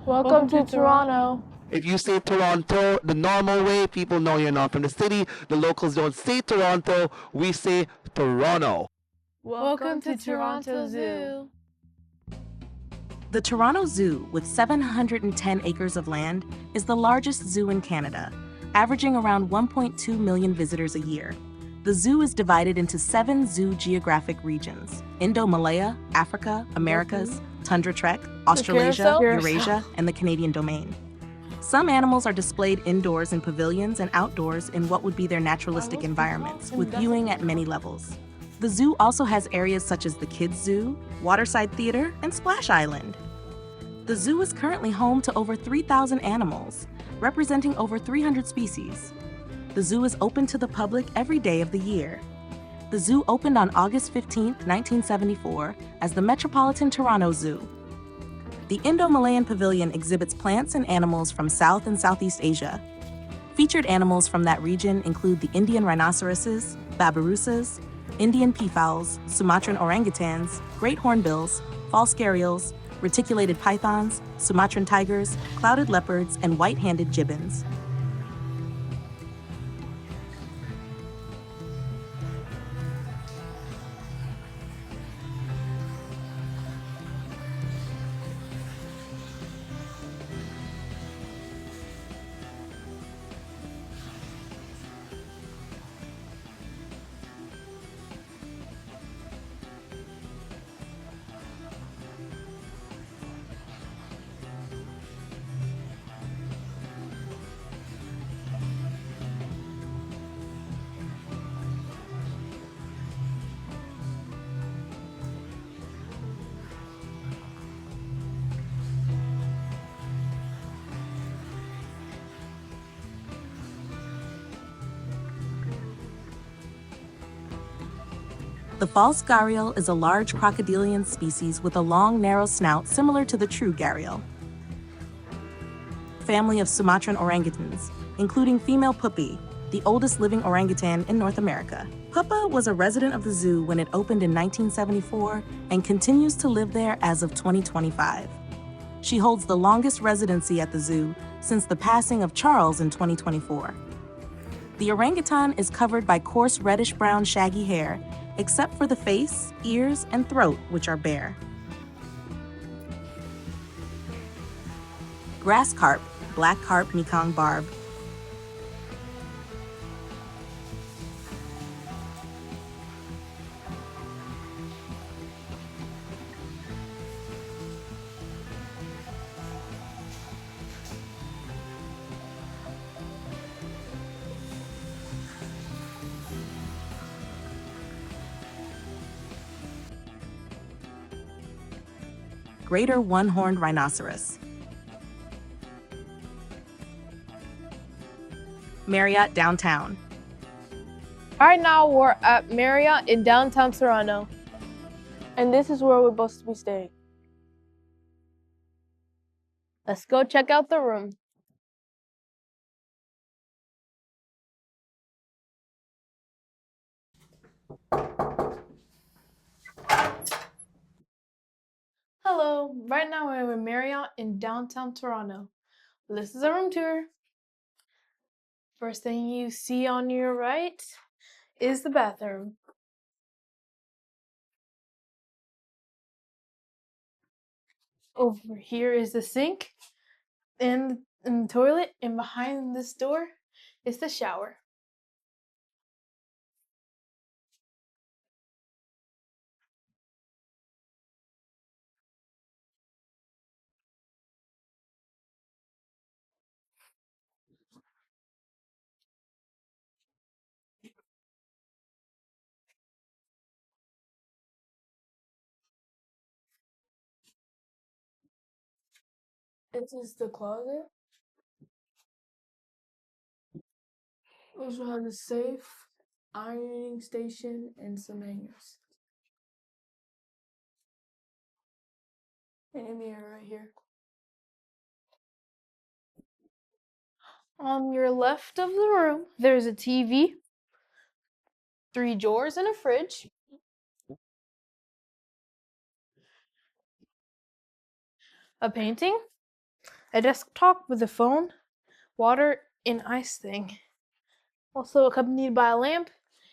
Welcome to Toronto. If you say Toronto the normal way, people know you're not from the city. The locals don't say Toronto, we say Toronto. Welcome to Toronto Zoo. The Toronto Zoo, with 710 acres of land, is the largest zoo in Canada, averaging around 1.2 million visitors a year. The zoo is divided into 7 zoo geographic regions: Indo-Malaya, Africa, Americas, Tundra Trek, Australasia, Eurasia, and the Canadian Domain. Some animals are displayed indoors in pavilions and outdoors in what would be their naturalistic environments, with viewing at many levels. The zoo also has areas such as the Kids Zoo, Waterside Theater, and Splash Island. The zoo is currently home to over 3,000 animals, representing over 300 species. The zoo is open to the public every day of the year. The zoo opened on August 15, 1974, as the Metropolitan Toronto Zoo. The Indo-Malayan Pavilion exhibits plants and animals from South and Southeast Asia. Featured animals from that region include the Indian rhinoceroses, babirussas, Indian peafowls, Sumatran orangutans, great hornbills, false gharials, reticulated pythons, Sumatran tigers, clouded leopards, and white-handed gibbons. The false gharial is a large crocodilian species with a long, narrow snout similar to the true gharial. Family of Sumatran orangutans, including female Puppy, the oldest living orangutan in North America. Puppa was a resident of the zoo when it opened in 1974 and continues to live there as of 2025. She holds the longest residency at the zoo since the passing of Charles in 2024. The orangutan is covered by coarse reddish-brown shaggy hair, except for the face, ears, and throat, which are bare. Grass carp, black carp Mekong barb. Greater one-horned rhinoceros. Marriott Downtown. Right now we're at Marriott in downtown Toronto. And this is where we're supposed to be staying. Let's go check out the room. Hello, right now we're at Marriott in downtown Toronto. This is a room tour. First thing you see on your right is the bathroom. Over here is the sink and the toilet, and behind this door is the shower. This is the closet. Also has a safe, ironing station, and some hangers. And a mirror right here. On your left of the room, there's a TV, 3 drawers, and a fridge. A painting, a desktop with a phone, water, and ice thing. Also accompanied by a lamp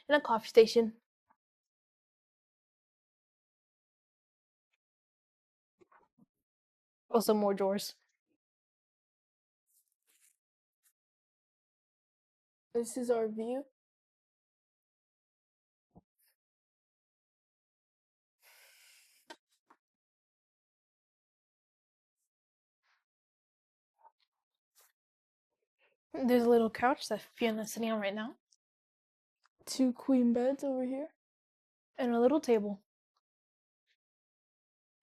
and a coffee station. Also more drawers. This is our view. There's a little couch that Fiona's sitting on right now. 2 queen beds over here. And a little table.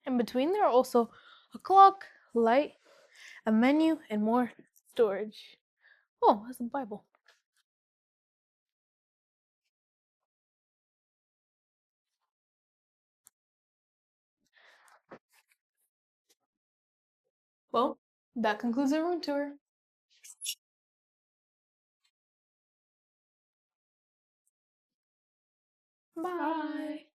In between there are also a clock, light, a menu, and more storage. Oh, that's a Bible. Well, that concludes the room tour. Bye.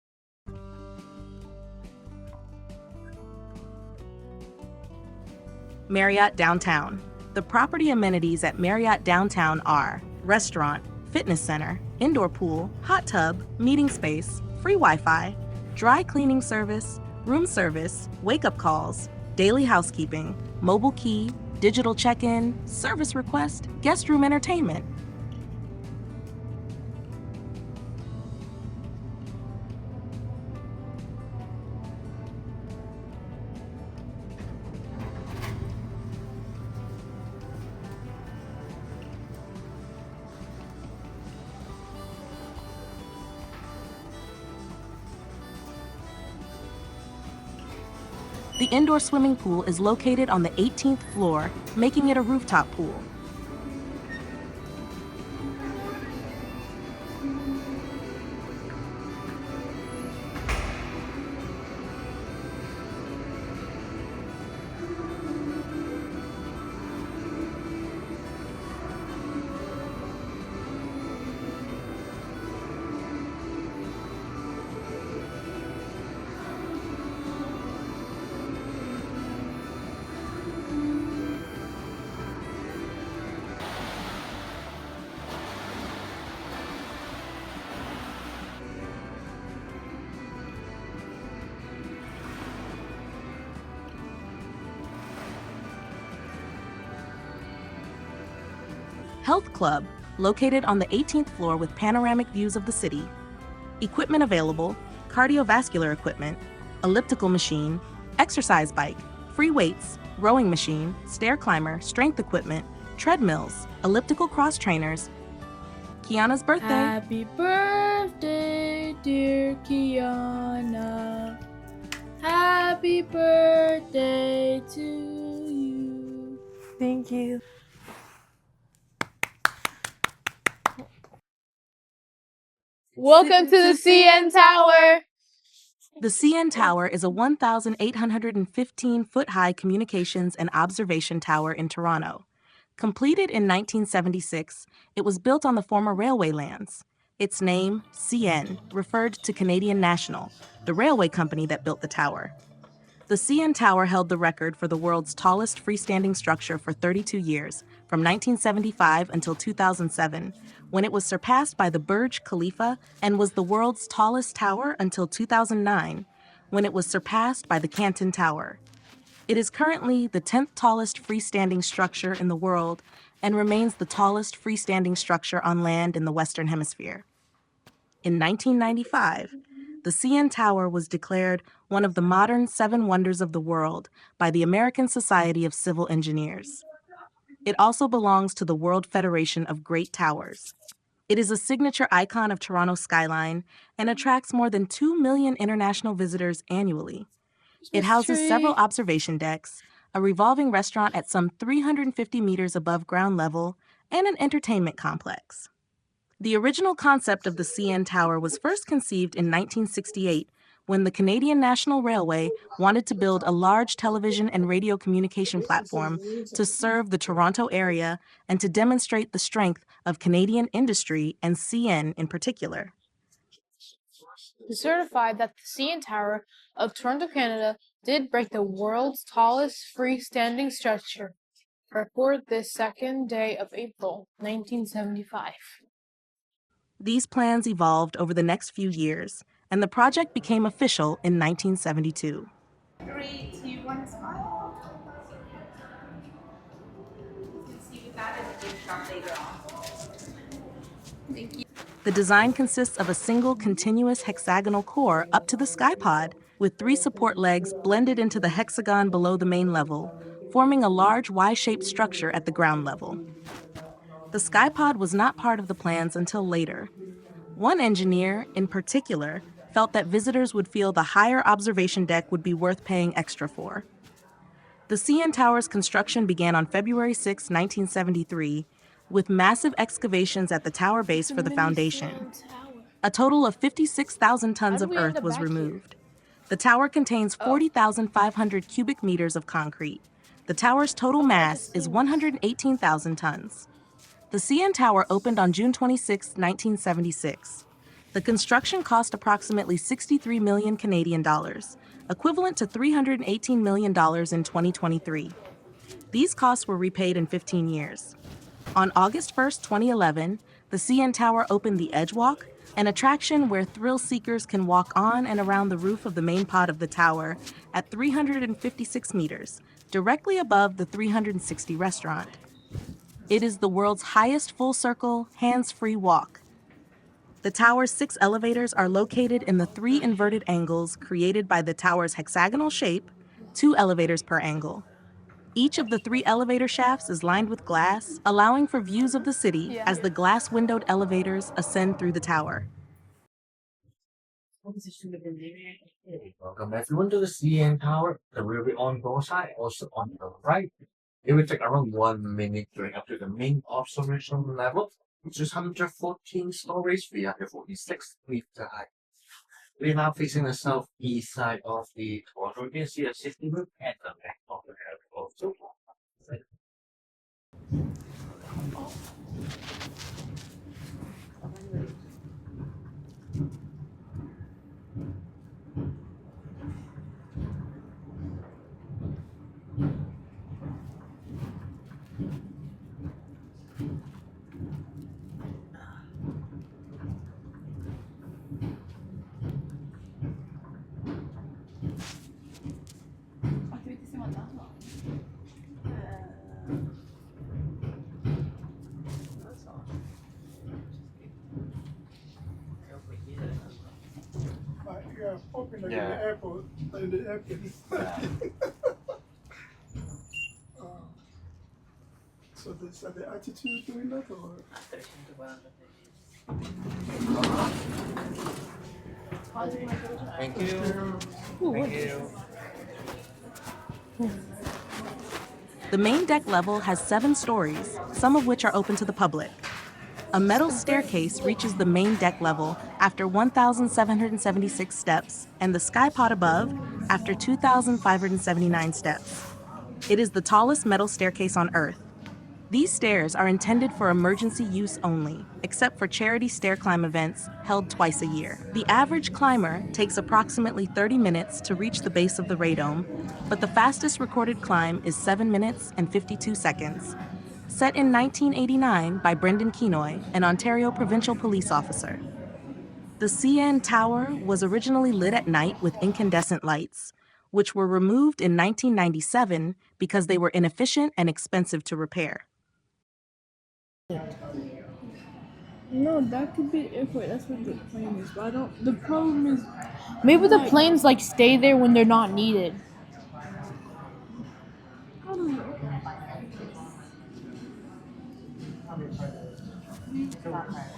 Marriott Downtown. The property amenities at Marriott Downtown are restaurant, fitness center, indoor pool, hot tub, meeting space, free Wi-Fi, dry cleaning service, room service, wake-up calls, daily housekeeping, mobile key, digital check-in, service request, guest room entertainment. The indoor swimming pool is located on the 18th floor, making it a rooftop pool. Health Club, located on the 18th floor with panoramic views of the city. Equipment available: cardiovascular equipment, elliptical machine, exercise bike, free weights, rowing machine, stair climber, strength equipment, treadmills, elliptical cross trainers. Kiana's birthday. Happy birthday, dear Kiana. Happy birthday to you. Thank you. Welcome to the CN Tower. The CN Tower is a 1,815-foot-high communications and observation tower in Toronto. Completed in 1976, it was built on the former railway lands. Its name, CN, referred to Canadian National, the railway company that built the tower. The CN Tower held the record for the world's tallest freestanding structure for 32 years, from 1975 until 2007, when it was surpassed by the Burj Khalifa, and was the world's tallest tower until 2009, when it was surpassed by the Canton Tower. It is currently the 10th tallest freestanding structure in the world and remains the tallest freestanding structure on land in the Western Hemisphere. In 1995, the CN Tower was declared one of the modern 7 wonders of the world by the American Society of Civil Engineers. It also belongs to the World Federation of Great Towers. It is a signature icon of Toronto's skyline and attracts more than 2 million international visitors annually. It houses several observation decks, a revolving restaurant at some 350 meters above ground level, and an entertainment complex. The original concept of the CN Tower was first conceived in 1968 when the Canadian National Railway wanted to build a large television and radio communication platform to serve the Toronto area and to demonstrate the strength of Canadian industry and CN in particular. To certify that the CN Tower of Toronto, Canada did break the world's tallest freestanding structure. Airport this second day of April, 1975. These plans evolved over the next few years, and the project became official in 1972. 3, 2, 1, smile. You can see that in the gift shop later on. Thank you. The design consists of a single continuous hexagonal core up to the skypod, with 3 support legs blended into the hexagon below the main level, forming a large Y-shaped structure at the ground level. The skypod was not part of the plans until later. One engineer, in particular, felt that visitors would feel the higher observation deck would be worth paying extra for. The CN Tower's construction began on February 6, 1973, with massive excavations at the tower base for the foundation. A total of 56,000 tons of earth was removed. The tower contains 40,500 cubic meters of concrete. The tower's total mass is 118,000 tons. The CN Tower opened on June 26, 1976. The construction cost approximately 63 million Canadian dollars, equivalent to $318 million in 2023. These costs were repaid in 15 years. On August 1, 2011, the CN Tower opened the Edge Walk, an attraction where thrill seekers can walk on and around the roof of the main pod of the tower at 356 meters, directly above the 360 restaurant. It is the world's highest full-circle, hands-free walk. The tower's 6 elevators are located in the 3 inverted angles created by the tower's hexagonal shape, 2 elevators per angle. Each of the 3 elevator shafts is lined with glass, allowing for views of the city as the glass-windowed elevators ascend through the tower. Welcome everyone to the CN Tower. The will be on both sides, also on the right. It will take around 1 minute going up to the main observation level, which is 114 stories, 346 meters high. We are now facing the southeast side of the tower. You can see a safety room at the back of the airport. So, in the airport, in the airplane. So is that the attitude doing that, or? thank you. Thank you. The main deck level has 7 stories, some of which are open to the public. A metal staircase reaches the main deck level after 1,776 steps, and the skypod above after 2,579 steps. It is the tallest metal staircase on Earth. These stairs are intended for emergency use only, except for charity stair climb events held twice a year. The average climber takes approximately 30 minutes to reach the base of the radome, but the fastest recorded climb is 7 minutes and 52 seconds. Set in 1989 by Brendan Kenoy, an Ontario provincial police officer. The CN Tower was originally lit at night with incandescent lights, which were removed in 1997 because they were inefficient and expensive to repair. No, that could be the airport. That's what the plane is. But I don't. The problem is, maybe the planes like stay there when they're not needed. I don't know.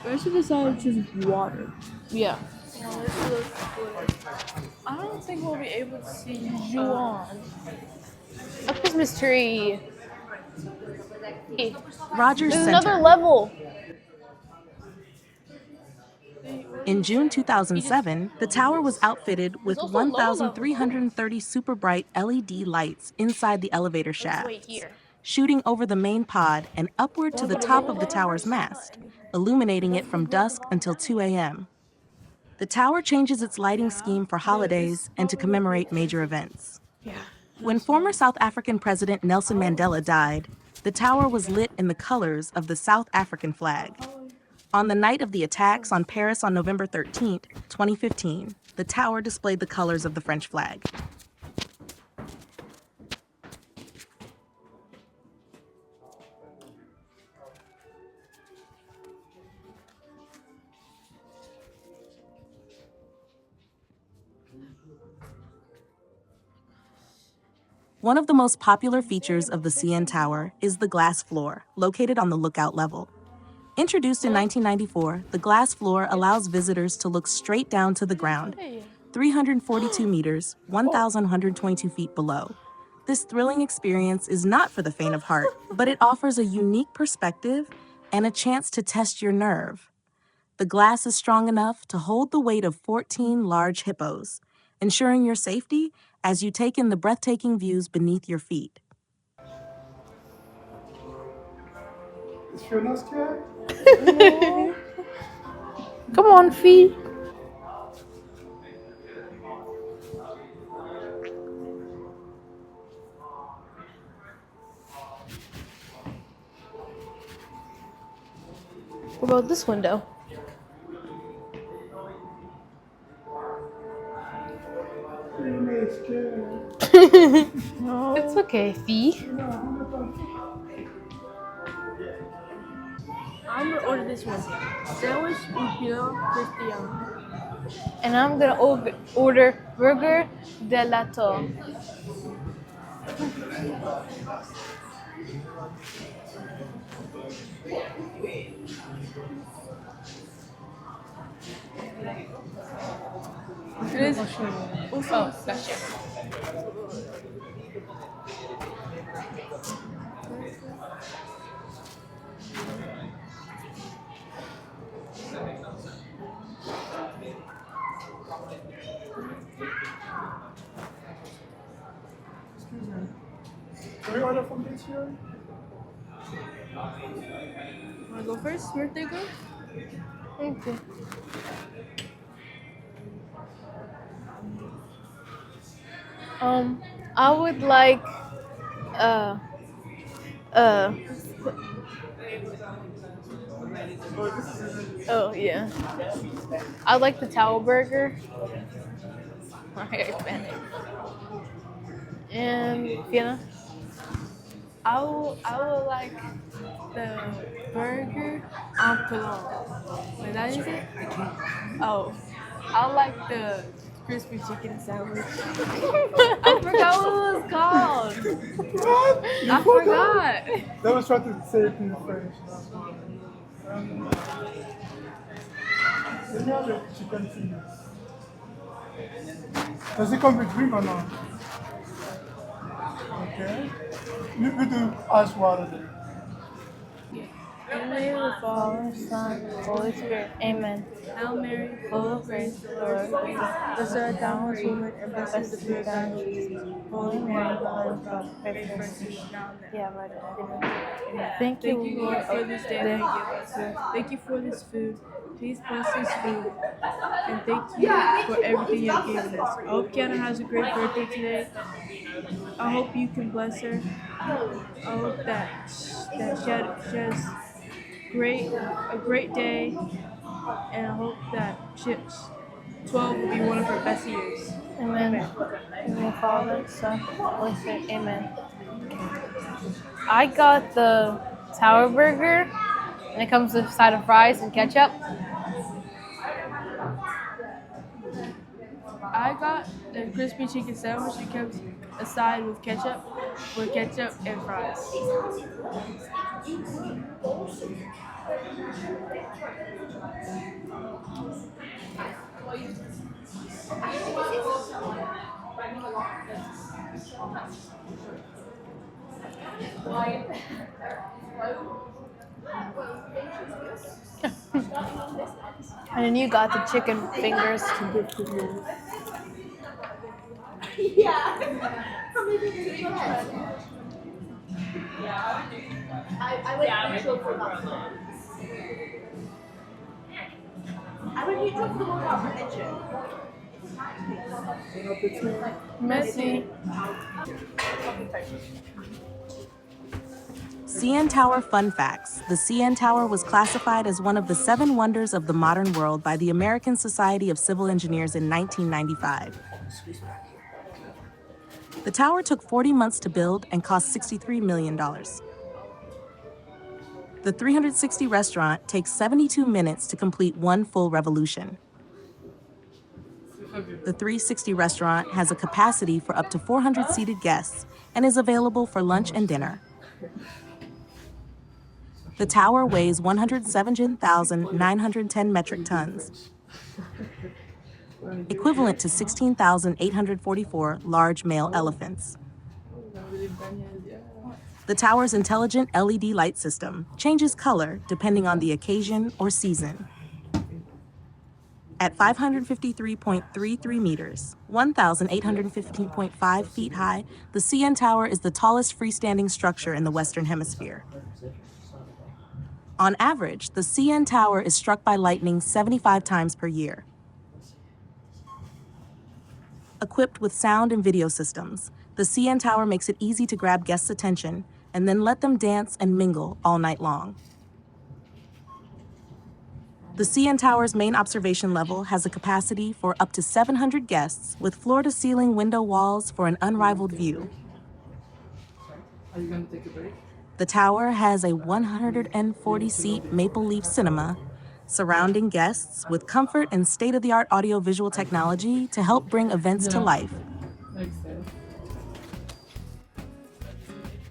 Berczy decided to choose water. Yeah. I don't think we'll be able to see Juan. A Christmas tree. Rogers There's Centre. another level. In June 2007, the tower was outfitted with 1,330 super bright LED lights inside the elevator shaft, shooting over the main pod and upward to the top of the tower's mast, illuminating it from dusk until 2 a.m. The tower changes its lighting scheme for holidays and to commemorate major events. When former South African President Nelson Mandela died, The tower was lit in the colors of the South African flag. On the night of the attacks on Paris on November 13, 2015, the tower displayed the colors of the French flag. One of the most popular features of the CN Tower is the glass floor, located on the lookout level. Introduced in 1994, the glass floor allows visitors to look straight down to the ground, 342 meters, 1,122 feet below. This thrilling experience is not for the faint of heart, but it offers a unique perspective and a chance to test your nerve. The glass is strong enough to hold the weight of 14 large hippos, ensuring your safety as you take in the breathtaking views beneath your feet. Is Fiona scared? Come on, Fee. What about this window? Fiona is scared. It's okay, Fee. I'm gonna order this one. Sandwich, crispy young. And I'm gonna order burger gelato. It is. Oh, gotcha. Excuse me. Can we order from this here? Wanna go first? Birthday girl? Okay. I would like oh yeah. I like the Tower Burger. Okay, Hispanic. And Fiona? I will like the burger en pilon. Wait, that is it? Oh. I like the crispy chicken sandwich. I forgot what it was called. What? I forgot. That was trying to say it in French. Let me have the chicken fingers. Does it come with drink or not? Okay. We do ice water there. In the name of the Father, Son, Holy Spirit. Amen. Hail Mary, Full of grace, the Lord is with thee. Blessed art thou amongst women, and blessed is the fruit of thy womb, Jesus. Holy Mary, Mother of God, pray for us. Yeah, right. Amen. Thank you, Thank you, Lord, for this day that you give us. Thank you for this food. Please bless this food. And thank you for everything you have given us. I hope Kiana has a great birthday today. I hope you can bless her. I hope that she has a great day. And I hope that 12 will be one of her best years. Amen. In the name of the Father, Son, Holy Spirit. Amen. I got the Tower Burger, and it comes with a side of fries and ketchup. I got the crispy chicken sandwich. It comes aside with ketchup and fries. And then you got the chicken fingers. Messy. CN Tower Fun Facts. The CN Tower was classified as one of the 7 wonders of the modern world by the American Society of Civil Engineers in 1995. The tower took 40 months to build and cost $63 million. The 360 restaurant takes 72 minutes to complete one full revolution. The 360 restaurant has a capacity for up to 400 seated guests and is available for lunch and dinner. The tower weighs 117,910 metric tons, equivalent to 16,844 large male elephants. The tower's intelligent LED light system changes color depending on the occasion or season. At 553.33 meters, 1,815.5 feet high, the CN Tower is the tallest freestanding structure in the Western Hemisphere. On average, the CN Tower is struck by lightning 75 times per year. Equipped with sound and video systems, the CN Tower makes it easy to grab guests' attention and then let them dance and mingle all night long. The CN Tower's main observation level has a capacity for up to 700 guests with floor-to-ceiling window walls for an unrivaled view. Are you going to take a break? The tower has a 140-seat Maple Leaf cinema, surrounding guests with comfort and state-of-the-art audio-visual technology to help bring events to life. Thanks, Dad.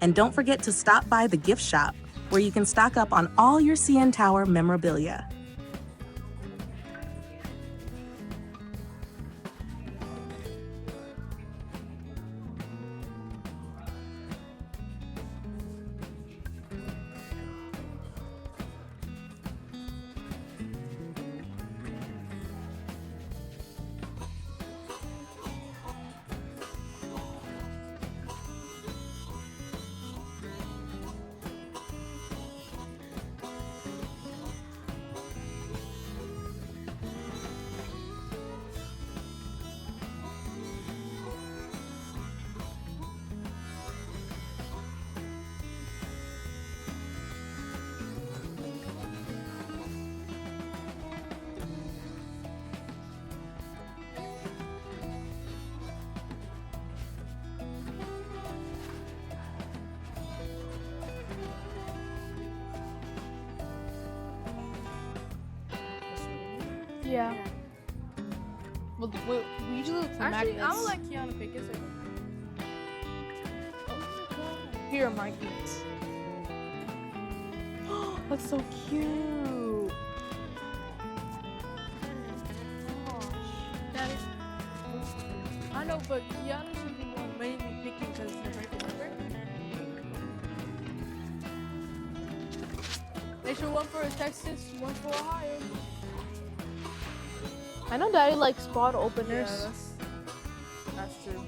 And don't forget to stop by the gift shop, where you can stock up on all your CN Tower memorabilia. Yeah. Well, we usually look for Actually, magnets. I would like Kiana pick it. Here are magnets. That's so cute. Daddy. I know, but Kiana should be one mainly picking because it's her birthday, remember? They should one for Texas, one for Ohio. I know Daddy likes spot Yeah, openers. that's true.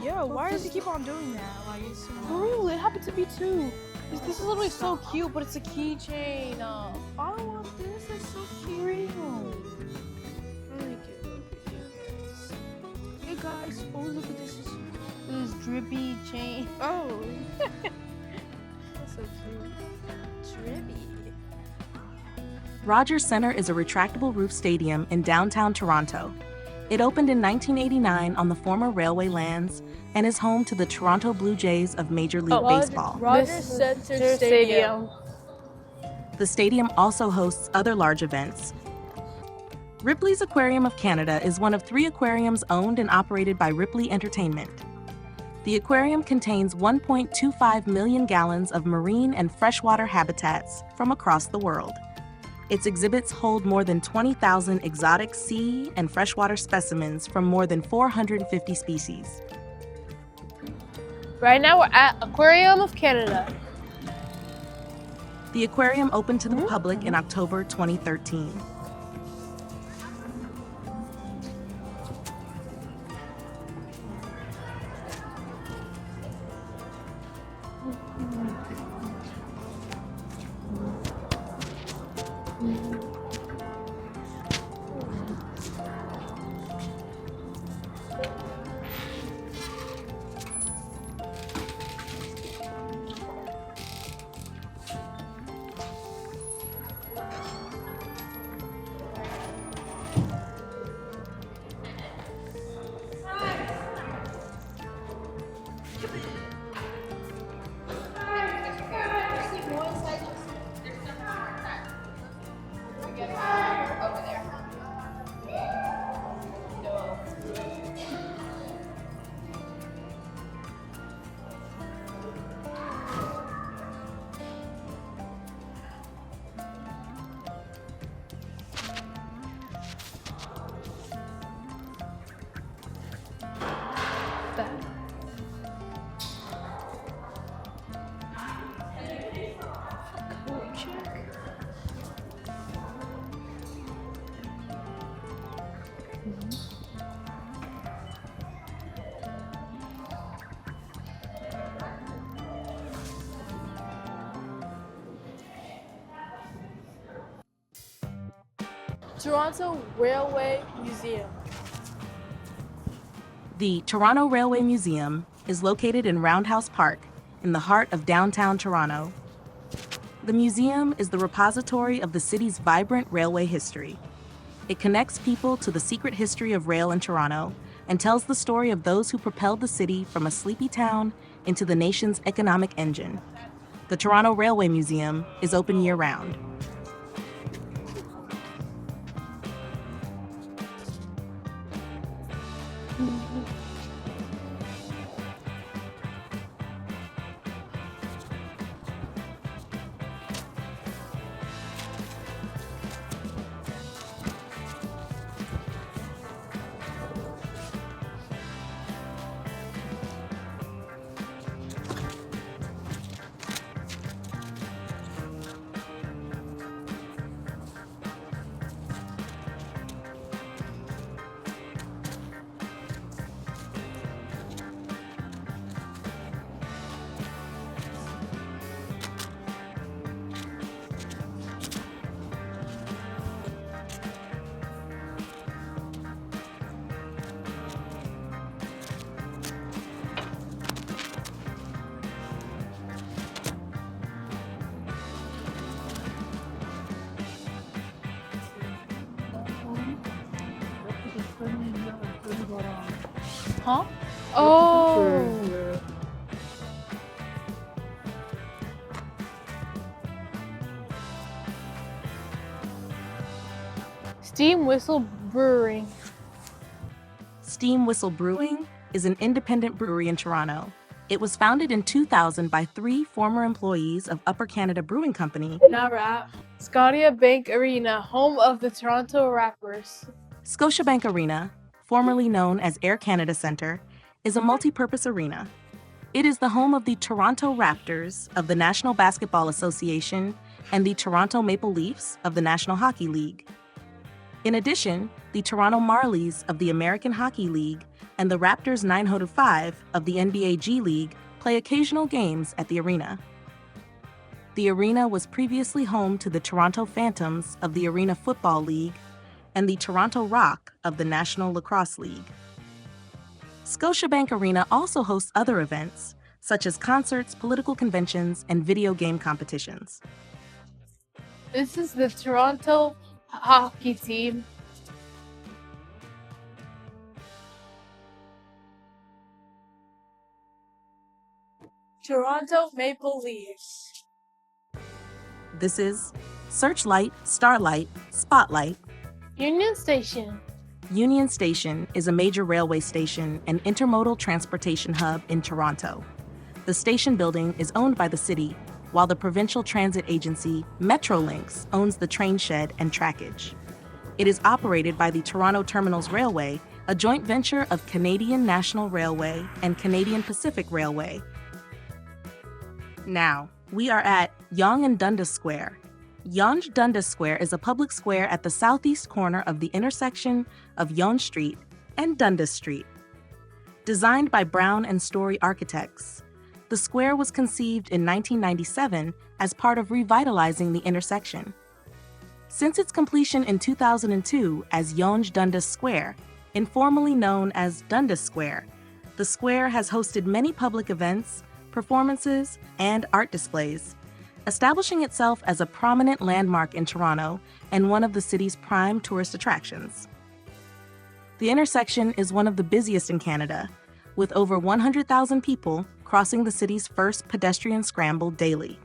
Yeah, why does he keep on doing that? Like, it's For real, it happened to me too. This is literally so cute, but it's a keychain. I don't want this. It's so cute. Real. I like it. Hey guys, oh look at this. This drippy chain. Oh, that's so cute. Trippy. Rogers Centre is a retractable roof stadium in downtown Toronto. It opened in 1989 on the former railway lands and is home to the Toronto Blue Jays of Major League Baseball. Rogers Centre Stadium. The stadium also hosts other large events. Ripley's Aquarium of Canada is one of 3 aquariums owned and operated by Ripley Entertainment. The aquarium contains 1.25 million gallons of marine and freshwater habitats from across the world. Its exhibits hold more than 20,000 exotic sea and freshwater specimens from more than 450 species. Right now we're at Aquarium of Canada. The aquarium opened to the public in October 2013. Toronto Railway Museum. The Toronto Railway Museum is located in Roundhouse Park in the heart of downtown Toronto. The museum is the repository of the city's vibrant railway history. It connects people to the secret history of rail in Toronto and tells the story of those who propelled the city from a sleepy town into the nation's economic engine. The Toronto Railway Museum is open year-round. Huh? Oh. Steam Whistle Brewing. Steam Whistle Brewing is an independent brewery in Toronto. It was founded in 2000 by 3 former employees of Upper Canada Brewing Company. Now rap. Scotiabank Arena, home of the Toronto Raptors. Scotiabank Arena, formerly known as Air Canada Centre, is a multi-purpose arena. It is the home of the Toronto Raptors of the National Basketball Association and the Toronto Maple Leafs of the National Hockey League. In addition, the Toronto Marlies of the American Hockey League and the Raptors 905 of the NBA G League play occasional games at the arena. The arena was previously home to the Toronto Phantoms of the Arena Football League and the Toronto Rock of the National Lacrosse League. Scotiabank Arena also hosts other events, such as concerts, political conventions, and video game competitions. This is the Toronto hockey team. Toronto Maple Leafs. This is Searchlight, Starlight, Spotlight. Union Station. Union Station is a major railway station and intermodal transportation hub in Toronto. The station building is owned by the city, while the provincial transit agency Metrolinx owns the train shed and trackage. It is operated by the Toronto Terminals Railway, a joint venture of Canadian National Railway and Canadian Pacific Railway. Now, we are at Yonge-Dundas Square. Yonge-Dundas Square is a public square at the southeast corner of the intersection of Yonge Street and Dundas Street. Designed by Brown and Story architects, the square was conceived in 1997 as part of revitalizing the intersection. Since its completion in 2002 as Yonge-Dundas Square, informally known as Dundas Square, the square has hosted many public events, performances, and art displays, establishing itself as a prominent landmark in Toronto and one of the city's prime tourist attractions. The intersection is one of the busiest in Canada, with over 100,000 people crossing the city's first pedestrian scramble daily.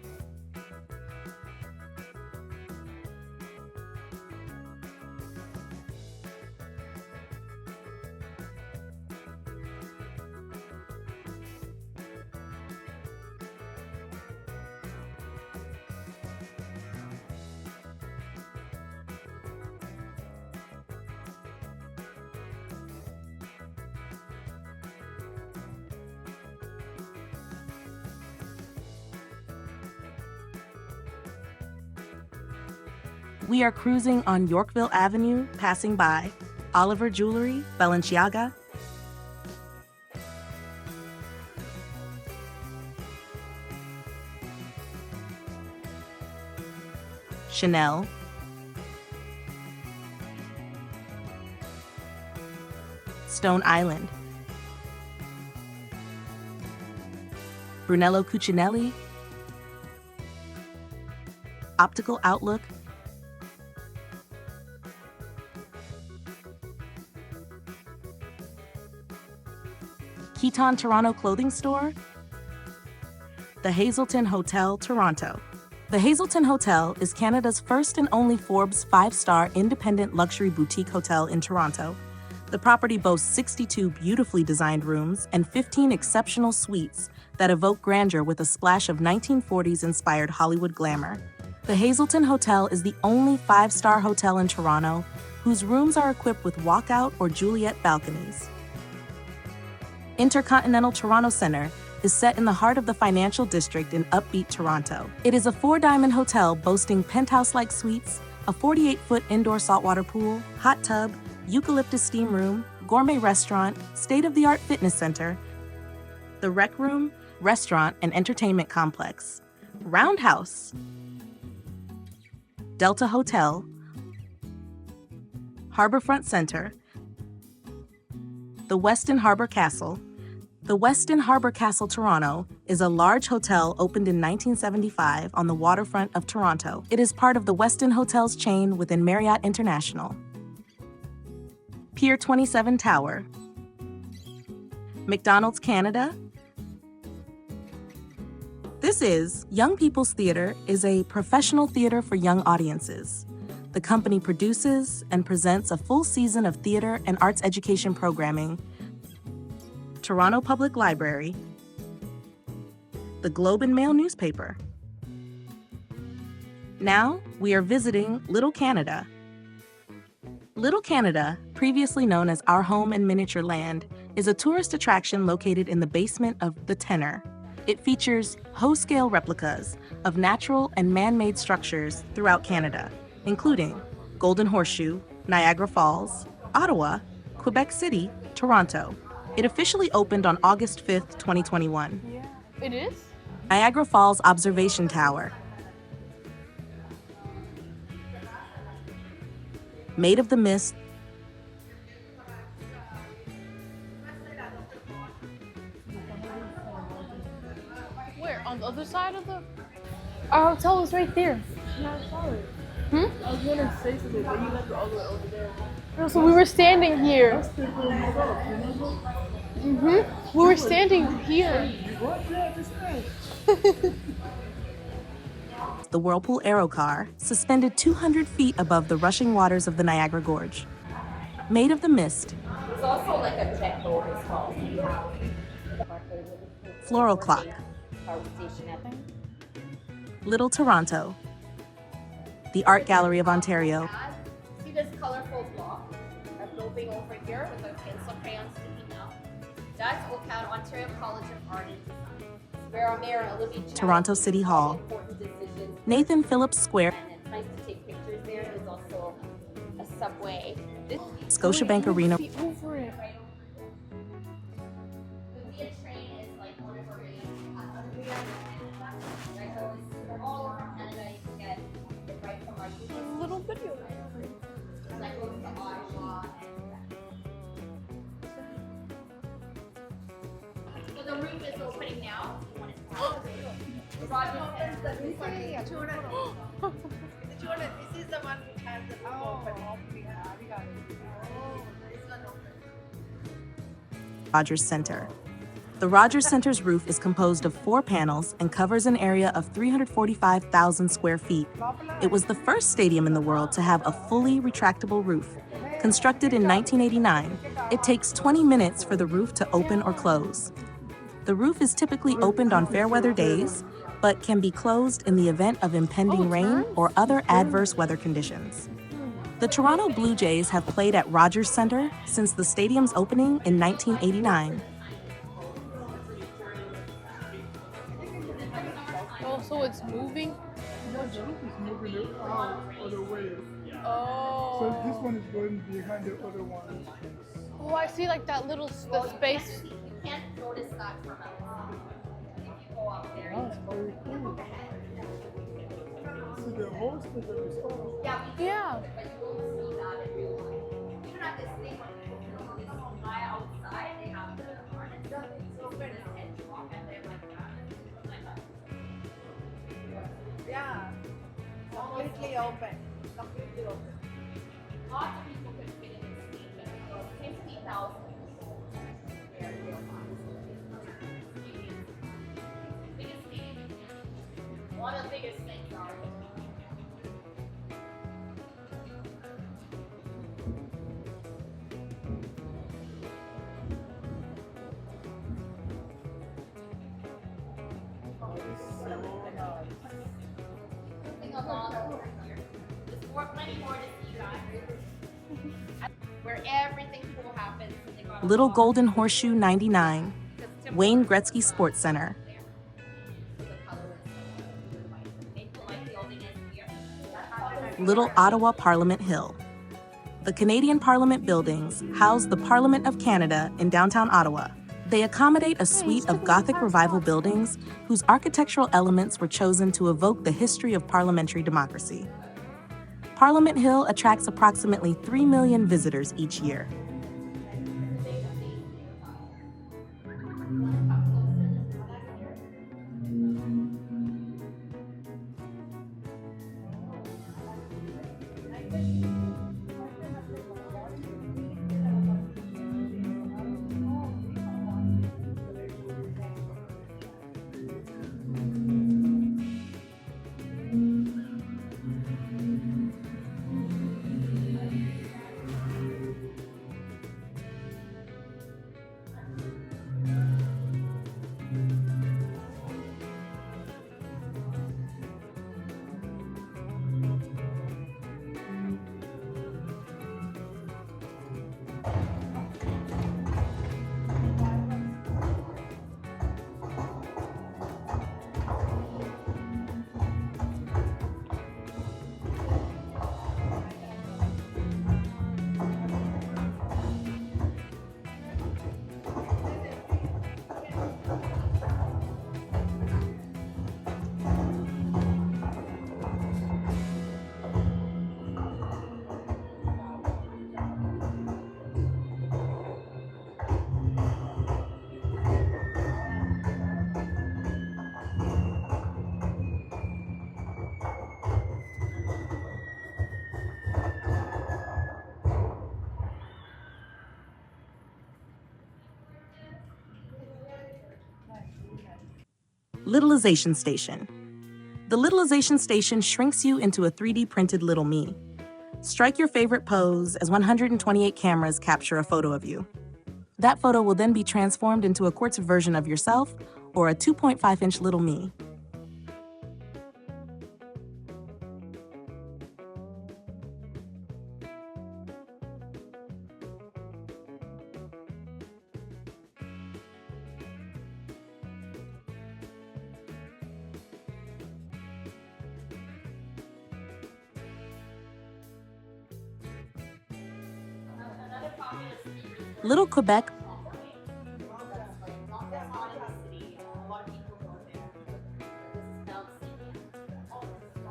We are cruising on Yorkville Avenue, passing by Oliver Jewelry, Balenciaga, Chanel, Stone Island, Brunello Cucinelli, Optical Outlook, Keaton Toronto Clothing Store, the Hazelton Hotel, Toronto. The Hazelton Hotel is Canada's first and only Forbes 5-star independent luxury boutique hotel in Toronto. The property boasts 62 beautifully designed rooms and 15 exceptional suites that evoke grandeur with a splash of 1940s-inspired Hollywood glamour. The Hazelton Hotel is the only 5-star hotel in Toronto whose rooms are equipped with walkout or Juliet balconies. Intercontinental Toronto Centre is set in the heart of the financial district in upbeat Toronto. It is a 4-diamond hotel boasting penthouse-like suites, a 48-foot indoor saltwater pool, hot tub, eucalyptus steam room, gourmet restaurant, state-of-the-art fitness center, the rec room, restaurant and entertainment complex, Roundhouse, Delta Hotel, Harbourfront Centre, the Westin Harbour Castle. The Westin Harbour Castle Toronto is a large hotel opened in 1975 on the waterfront of Toronto. It is part of the Westin Hotels chain within Marriott International. Pier 27 Tower, McDonald's Canada. This is Young People's Theatre is a professional theatre for young audiences. The company produces and presents a full season of theatre and arts education programming. Toronto Public Library, the Globe and Mail newspaper. Now we are visiting Little Canada. Little Canada, previously known as Our Home and Miniature Land, is a tourist attraction located in the basement of the Tenor. It features Ho-scale replicas of natural and man-made structures throughout Canada, including Golden Horseshoe, Niagara Falls, Ottawa, Quebec City, Toronto. It officially opened on August 5th, 2021. Yeah. It is? Niagara Falls Observation Tower. Made of the Mist. Where? On the other side of the... Our hotel is right there. Yeah, I saw it. Hmm? I was gonna say something, but you left it all the way over there. No, so we were standing here. That's the room you got, remember? We were standing here. What? Yeah, this way. The Whirlpool Aero Car, suspended 200 feet above the rushing waters of the Niagara Gorge. Made of the Mist. It's also like a jet boat as well. Floral Clock. Little Toronto. The Art Gallery of Ontario. See this colorful block building over here with a pencil crayon sticking out? That's Ontario College of Art and Design. Where Mayor Olivia Toronto City Hall. Important decisions. Nathan Phillips Square. And it's nice to take pictures there. There's also a subway. This Scotiabank Arena. Over it. the Via train is like one of our all over Canada. You can get it right from our A little video. like goes to Ottawa and so the roof is opening now. You want it Roger said This is the one which has the opening. Rogers Centre. The Rogers Centre's roof is composed of 4 panels and covers an area of 345,000 square feet. It was the first stadium in the world to have a fully retractable roof. Constructed in 1989, it takes 20 minutes for the roof to open or close. The roof is typically opened on fair weather days, but can be closed in the event of impending rain or other adverse weather conditions. The Toronto Blue Jays have played at Rogers Centre since the stadium's opening in 1989. Oh, so it's moving? No, the roof is moving it out other way. Oh. So this one is going behind the other one. Oh, I see like that little the space. you can't notice that from outside. If you go up there. That's very cool. See the whole stadium is off. Yeah. But you won't see that in real life. Even at this thing when this is high completely open. Completely open. Lots of people could fit in this station. 50,000 people. Biggest stadium. One of the biggest things are. Something along over here. There's plenty more to see, guys. Where everything cool happens. They got a Little lot of Golden Horseshoe 99, Wayne Gretzky Sports Center. Little Ottawa Parliament Hill. The Canadian Parliament buildings house the Parliament of Canada in downtown Ottawa. They accommodate a suite of Gothic Revival buildings whose architectural elements were chosen to evoke the history of parliamentary democracy. Parliament Hill attracts approximately 3 million visitors each year. Littleization Station. The Littleization Station shrinks you into a 3D printed little me. Strike your favorite pose as 128 cameras capture a photo of you. That photo will then be transformed into a quartz version of yourself or a 2.5-inch little me. Little Quebec,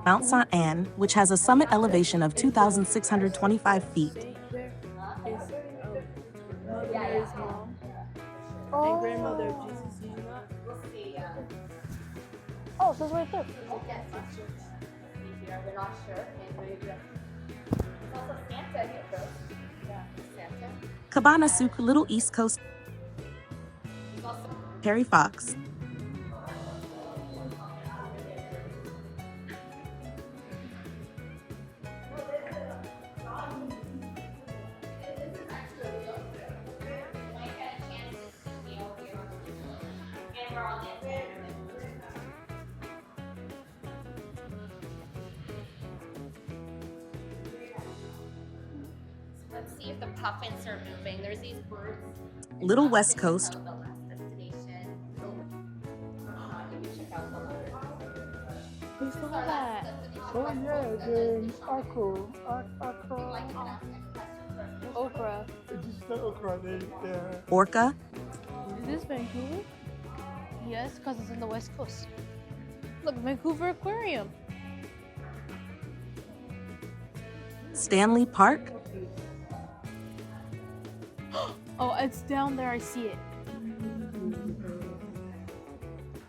Mount Saint Anne, which has a summit elevation of 2,625 feet. There is Mother Mary's mom and grandmother of Jesus. You know that? Oh, so it's right there. We're not sure. It's also Santa here, though. Yeah, Santa. Cabana Souk, Little East Coast, Perry Fox. Let's see if the puffins are moving. There's these birds. Little West Coast, The last destination. We saw that. Oh yeah, the Okra. it's just the okra. They Orca, Is this Vancouver? Yes, because it's in the West Coast. Look, Vancouver Aquarium. Stanley Park, Oh, it's down there. I see it.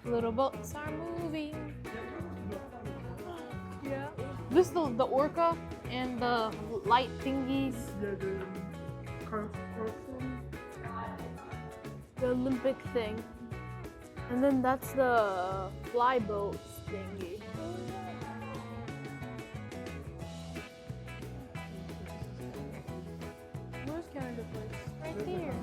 Little boats are moving. Yeah. this the orca and the light thingies? The Olympic thing. And then that's the fly boat thingy. Where's Canada Place? Right here.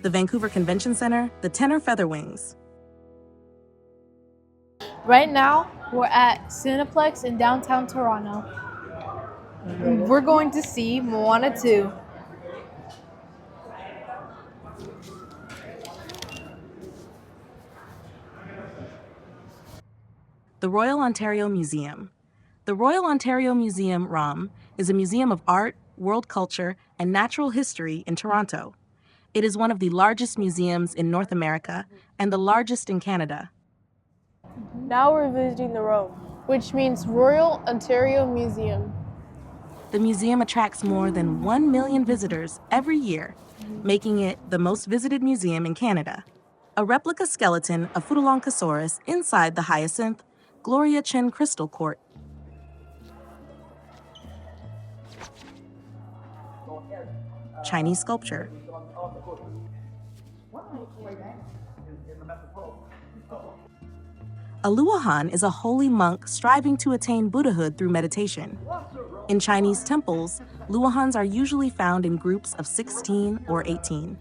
The Vancouver Convention Center, the Tenor Featherwings. Right now, we're at Cineplex in downtown Toronto. We're going to see Moana 2. The Royal Ontario Museum. The Royal Ontario Museum, ROM, is a museum of art, world culture, and natural history in Toronto. It is one of the largest museums in North America and the largest in Canada. Now we're visiting the Rome, which means Royal Ontario Museum. The museum attracts more than 1 million visitors every year, making it the most visited museum in Canada. A replica skeleton of Futuloncosaurus inside the Hyacinth Gloria Chen Crystal Court. Chinese sculpture. A Luohan is a holy monk striving to attain Buddhahood through meditation. In Chinese temples, Luohans are usually found in groups of 16 or 18.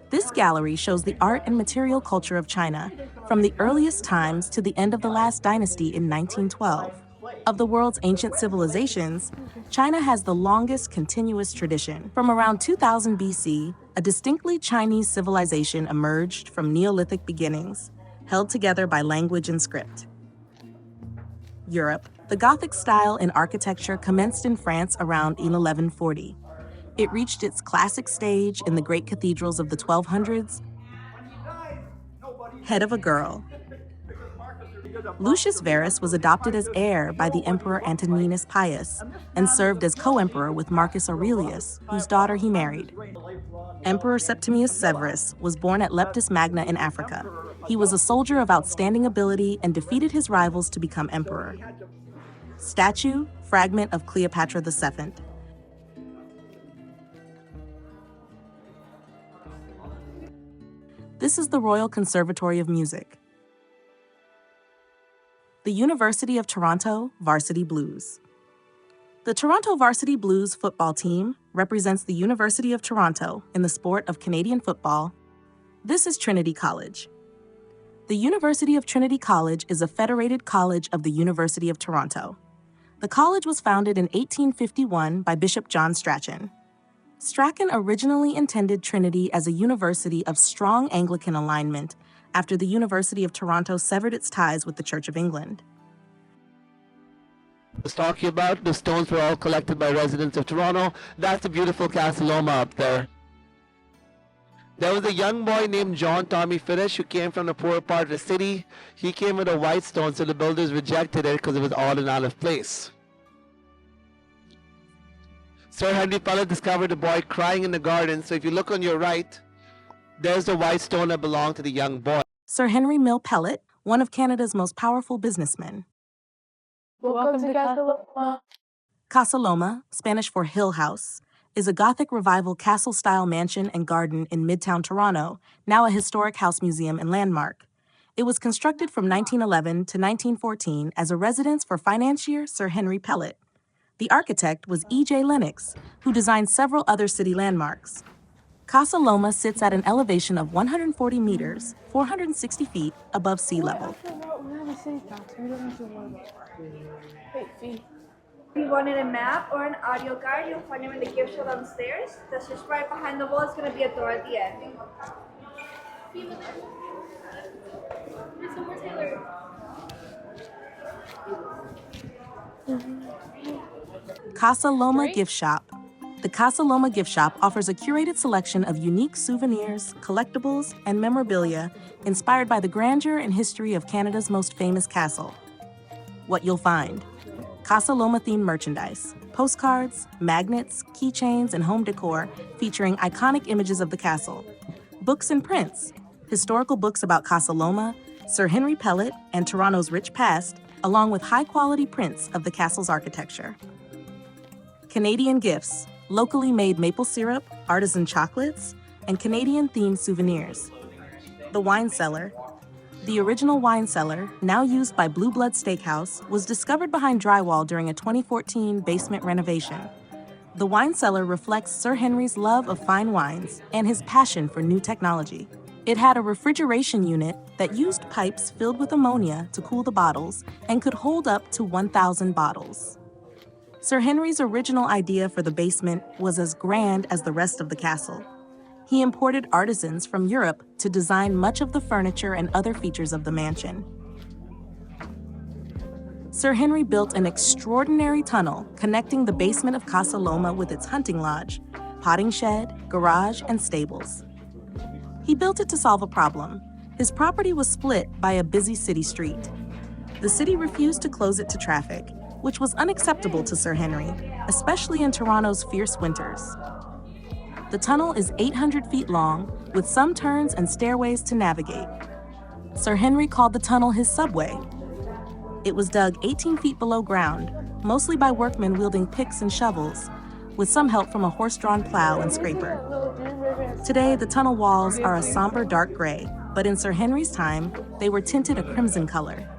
This gallery shows the art and material culture of China from the earliest times to the end of the last dynasty in 1912. Of the world's ancient civilizations, China has the longest continuous tradition. From around 2000 BC, a distinctly Chinese civilization emerged from Neolithic beginnings, held together by language and script. Europe, the Gothic style in architecture commenced in France around 1140. It reached its classic stage in the great cathedrals of the 1200s. Head of a girl. Lucius Verus was adopted as heir by the Emperor Antoninus Pius and served as co-emperor with Marcus Aurelius, whose daughter he married. Emperor Septimius Severus was born at Leptis Magna in Africa. He was a soldier of outstanding ability and defeated his rivals to become emperor. Statue, fragment of Cleopatra VII. This is the Royal Conservatory of Music. The University of Toronto Varsity Blues. The Toronto Varsity Blues football team represents the University of Toronto in the sport of Canadian football. This is Trinity College. The University of Trinity College is a federated college of the University of Toronto. The college was founded in 1851 by Bishop John Strachan. Strachan originally intended Trinity as a university of strong Anglican alignment after the University of Toronto severed its ties with the Church of England. I was talking about the stones were all collected by residents of Toronto. That's the beautiful Casa Loma up there. There was a young boy named John Tommy Finnish who came from the poor part of the city. He came with a white stone, so the builders rejected it because it was odd and out of place. Sir Henry Pellet discovered the boy crying in the garden, so if you look on your right, there's the white stone that belonged to the young boy. Sir Henry Mill Pellet, one of Canada's most powerful businessmen. Welcome to Casa Loma. Casa Loma, Spanish for Hill House, is a Gothic Revival castle-style mansion and garden in Midtown Toronto, now a historic house museum and landmark. It was constructed from 1911 to 1914 as a residence for financier Sir Henry Pellet. The architect was E.J. Lennox, who designed several other city landmarks. Casa Loma sits at an elevation of 140 meters, 460 feet above sea level. If you wanted a map or an audio guide, you'll find them in the gift shop downstairs. That's just right behind the wall. It's going to be a door at the end. Casa Loma Gift Shop. The Casa Loma Gift Shop offers a curated selection of unique souvenirs, collectibles, and memorabilia inspired by the grandeur and history of Canada's most famous castle. What you'll find: Casa Loma-themed merchandise, postcards, magnets, keychains, and home decor featuring iconic images of the castle, books and prints, historical books about Casa Loma, Sir Henry Pellet and Toronto's rich past, along with high-quality prints of the castle's architecture. Canadian gifts, locally made maple syrup, artisan chocolates, and Canadian-themed souvenirs. The wine cellar. The original wine cellar, now used by Blue Blood Steakhouse, was discovered behind drywall during a 2014 basement renovation. The wine cellar reflects Sir Henry's love of fine wines and his passion for new technology. It had a refrigeration unit that used pipes filled with ammonia to cool the bottles and could hold up to 1,000 bottles. Sir Henry's original idea for the basement was as grand as the rest of the castle. He imported artisans from Europe to design much of the furniture and other features of the mansion. Sir Henry built an extraordinary tunnel connecting the basement of Casa Loma with its hunting lodge, potting shed, garage, and stables. He built it to solve a problem. His property was split by a busy city street. The city refused to close it to traffic, which was unacceptable to Sir Henry, especially in Toronto's fierce winters. The tunnel is 800 feet long, with some turns and stairways to navigate. Sir Henry called the tunnel his subway. It was dug 18 feet below ground, mostly by workmen wielding picks and shovels, with some help from a horse-drawn plow and scraper. Today, the tunnel walls are a somber dark gray, but in Sir Henry's time, they were tinted a crimson color.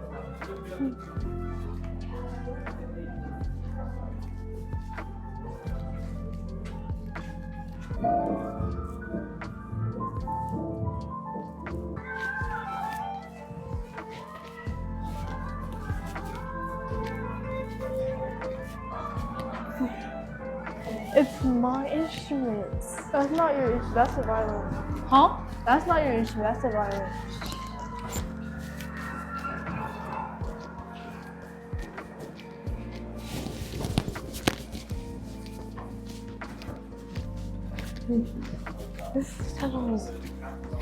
It's my instruments. That's not your instrument, that's a violin. Huh? That's not your instrument, that's a violin. This tunnel is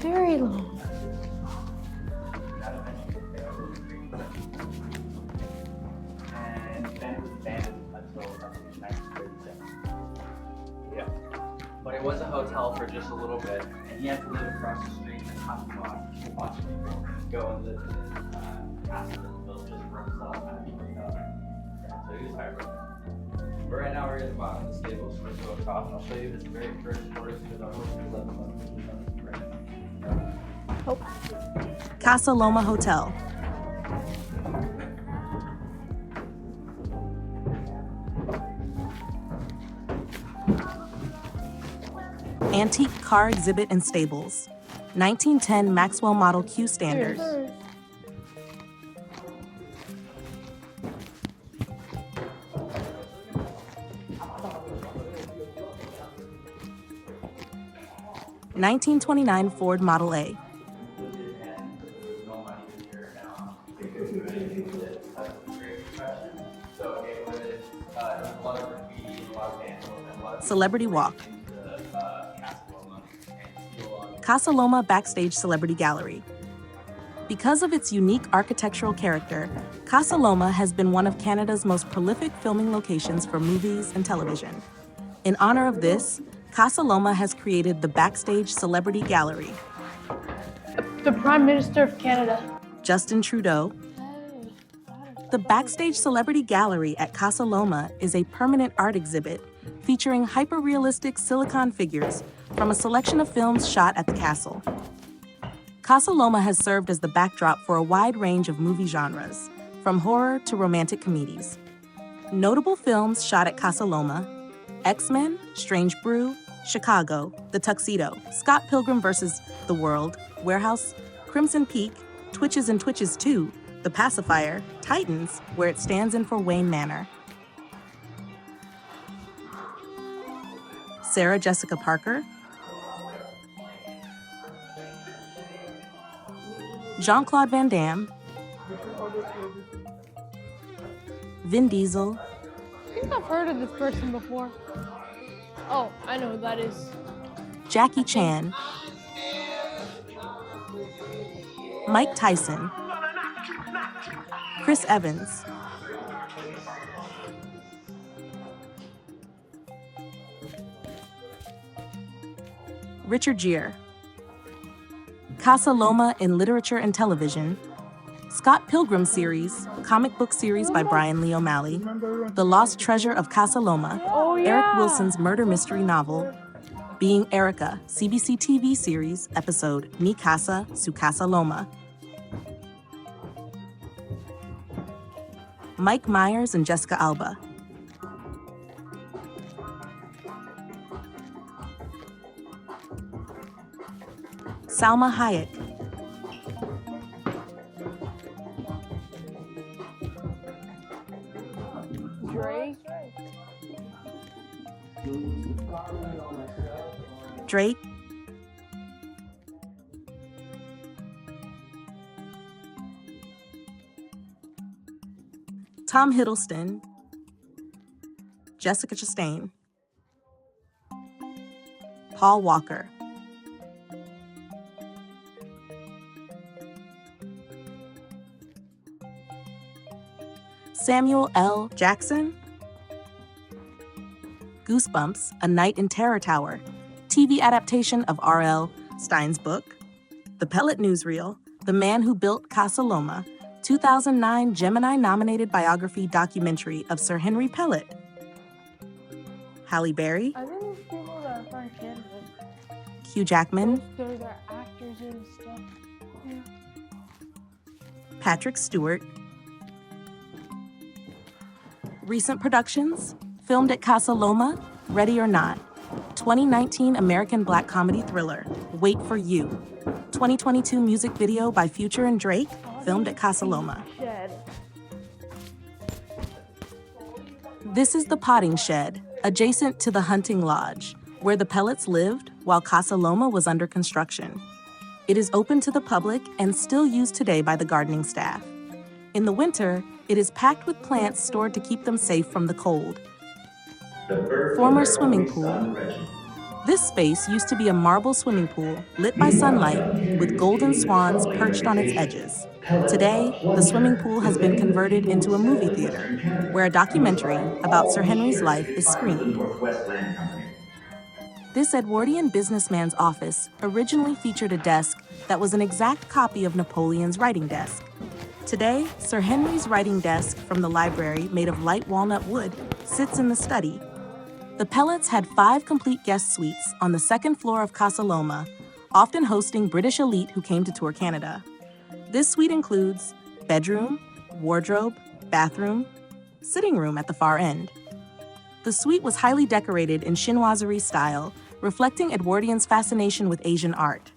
very long. Yeah. But it was a hotel for just a little bit, and he had to live across the street and have to watch people go and live in his castle and built just for himself and people so he was heartbroken. But right now we're at the bottom of the stables, so we're going to go across, and I'll show you this very first horse because our horse is living on Casa Loma Hotel. Antique car exhibit and stables. 1910 Maxwell Model Q standard. (1929) Ford Model A. Celebrity Walk. Casa Loma Backstage Celebrity Gallery. Because of its unique architectural character, Casa Loma has been one of Canada's most prolific filming locations for movies and television. In honor of this, Casa Loma has created the Backstage Celebrity Gallery. The Prime Minister of Canada. Justin Trudeau. The Backstage Celebrity Gallery at Casa Loma is a permanent art exhibit featuring hyper-realistic silicon figures from a selection of films shot at the castle. Casa Loma has served as the backdrop for a wide range of movie genres, from horror to romantic comedies. Notable films shot at Casa Loma: X-Men, Strange Brew, Chicago, The Tuxedo, Scott Pilgrim vs. the World, Warehouse, Crimson Peak, Twitches and Twitches 2, The Pacifier, Titans, where it stands in for Wayne Manor. Sarah Jessica Parker, Jean-Claude Van Damme, Vin Diesel, I think I've heard of this person before. Oh, I know who that is. Jackie Chan, Mike Tyson, Chris Evans, Richard Gere. Casa Loma in literature and television, Scott Pilgrim series, comic book series by Brian Lee O'Malley, The Lost Treasure of Casa Loma, Eric Wilson's murder mystery novel, Being Erica, CBC TV series, episode Mi Casa, Su Casa Loma, Mike Myers and Jessica Alba, Salma Hayek, Drake, Tom Hiddleston, Jessica Chastain, Paul Walker, Samuel L. Jackson, Goosebumps, A Night in Terror Tower, TV adaptation of R.L. Stein's book, The Pellet Newsreel, The Man Who Built Casa Loma, 2009 Gemini-nominated biography documentary of Sir Henry Pellet, Halle Berry, I think there's people that are from Canada. Hugh Jackman, Those are actors and stuff. Yeah. Patrick Stewart. Recent productions, filmed at Casa Loma, Ready or Not, 2019 American Black comedy thriller, Wait for You, 2022 music video by Future and Drake, filmed at Casa Loma. This is the potting shed, adjacent to the hunting lodge, where the Pellets lived while Casa Loma was under construction. It is open to the public and still used today by the gardening staff. In the winter, it is packed with plants stored to keep them safe from the cold. Former swimming pool. This space used to be a marble swimming pool lit by sunlight with golden swans perched on its edges. Today, the swimming pool has been converted into a movie theater where a documentary about Sir Henry's life is screened. This Edwardian businessman's office originally featured a desk that was an exact copy of Napoleon's writing desk. Today, Sir Henry's writing desk from the library, made of light walnut wood, sits in the study. The Pellets had 5 complete guest suites on the second floor of Casa Loma, often hosting British elite who came to tour Canada. This suite includes bedroom, wardrobe, bathroom, sitting room at the far end. The suite was highly decorated in chinoiserie style, reflecting Edwardian's fascination with Asian art.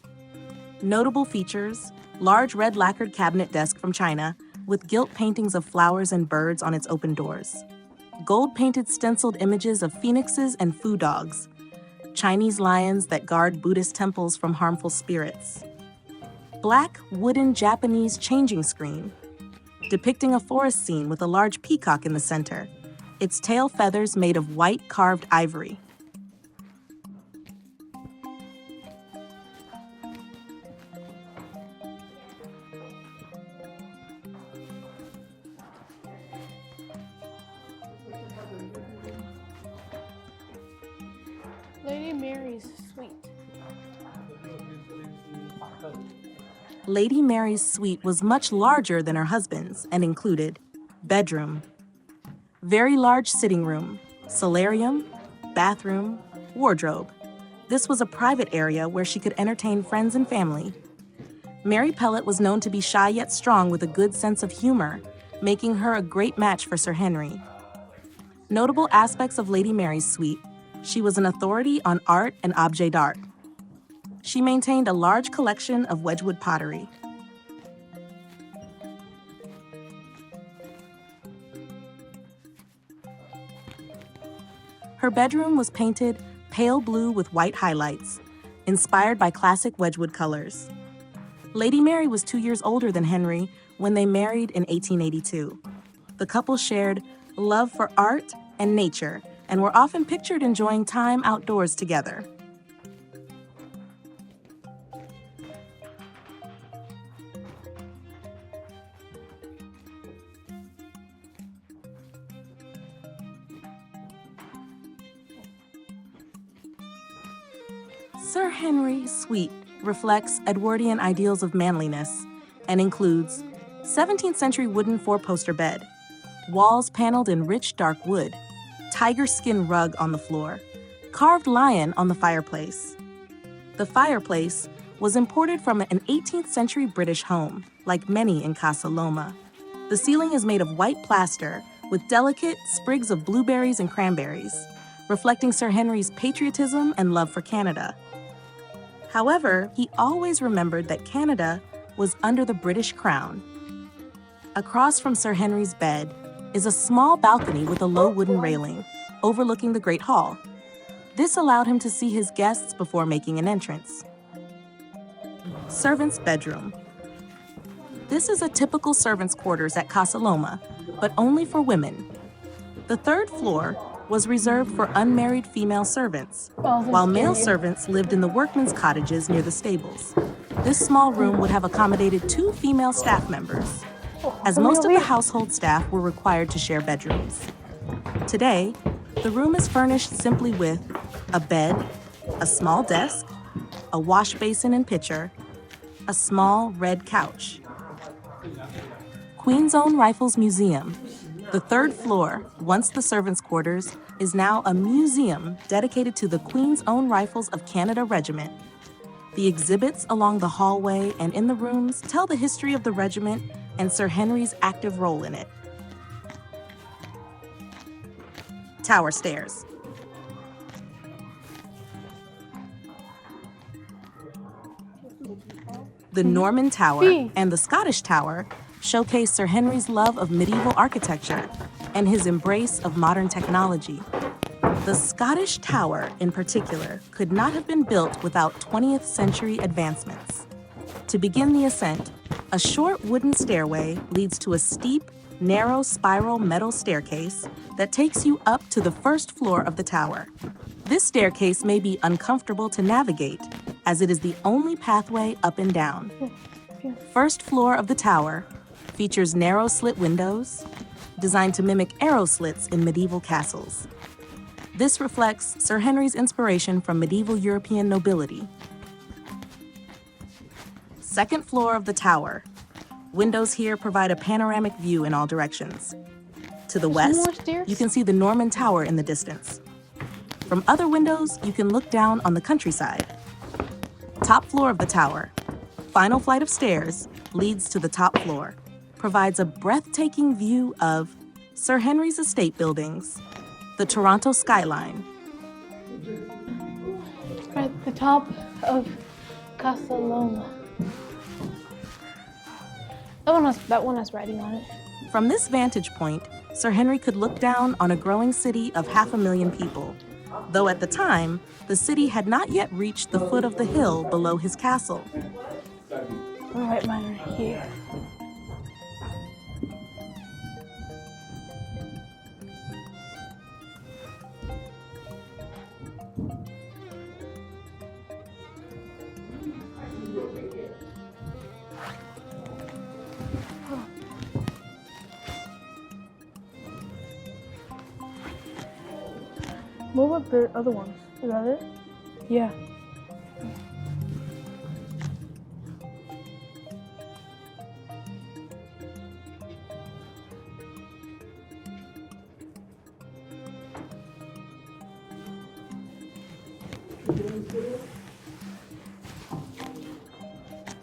Notable features: large red lacquered cabinet desk from China with gilt paintings of flowers and birds on its open doors. Gold-painted stenciled images of phoenixes and foo dogs, Chinese lions that guard Buddhist temples from harmful spirits. Black wooden Japanese changing screen, depicting a forest scene with a large peacock in the center, its tail feathers made of white carved ivory. Lady Mary's suite. Lady Mary's suite was much larger than her husband's and included bedroom, very large sitting room, solarium, bathroom, wardrobe. This was a private area where she could entertain friends and family. Mary Pellet was known to be shy yet strong with a good sense of humor, making her a great match for Sir Henry. Notable aspects of Lady Mary's suite: she was an authority on art and objet d'art. She maintained a large collection of Wedgwood pottery. Her bedroom was painted pale blue with white highlights, inspired by classic Wedgwood colors. Lady Mary was 2 years older than Henry when they married in 1882. The couple shared love for art and nature and were often pictured enjoying time outdoors together. Sir Henry's suite reflects Edwardian ideals of manliness and includes 17th century wooden four-poster bed, walls paneled in rich dark wood, tiger skin rug on the floor, carved lion on the fireplace. The fireplace was imported from an 18th century British home, like many in Casa Loma. The ceiling is made of white plaster with delicate sprigs of blueberries and cranberries, reflecting Sir Henry's patriotism and love for Canada. However, he always remembered that Canada was under the British Crown. Across from Sir Henry's bed is a small balcony with a low wooden railing overlooking the Great Hall. This allowed him to see his guests before making an entrance. Servant's bedroom. This is a typical servant's quarters at Casa Loma, but only for women. The third floor was reserved for unmarried female servants, while male servants lived in the workmen's cottages near the stables. This small room would have accommodated 2 female staff members, as most of the household staff were required to share bedrooms. Today, the room is furnished simply with a bed, a small desk, a wash basin and pitcher, a small red couch. Queen's Own Rifles Museum. The third floor, once the servants' quarters, is now a museum dedicated to the Queen's Own Rifles of Canada Regiment. The exhibits along the hallway and in the rooms tell the history of the regiment and Sir Henry's active role in it. Tower stairs. The Norman Tower and the Scottish Tower showcase Sir Henry's love of medieval architecture and his embrace of modern technology. The Scottish Tower, in particular, could not have been built without 20th century advancements. To begin the ascent, a short wooden stairway leads to a steep, narrow spiral metal staircase that takes you up to the first floor of the tower. This staircase may be uncomfortable to navigate, as it is the only pathway up and down. First floor of the tower features narrow slit windows, designed to mimic arrow slits in medieval castles. This reflects Sir Henry's inspiration from medieval European nobility. Second floor of the tower. Windows here provide a panoramic view in all directions. To the west, you can see the Norman Tower in the distance. From other windows, you can look down on the countryside. Top floor of the tower. Final flight of stairs leads to the top floor. Provides a breathtaking view of Sir Henry's estate buildings, the Toronto skyline. We're at the top of Casa Loma. That one has writing on it. From this vantage point, Sir Henry could look down on a growing city of 500,000 people, though at the time, the city had not yet reached the foot of the hill below his castle. I'll write mine right here. What about the other ones? Is that it? Yeah.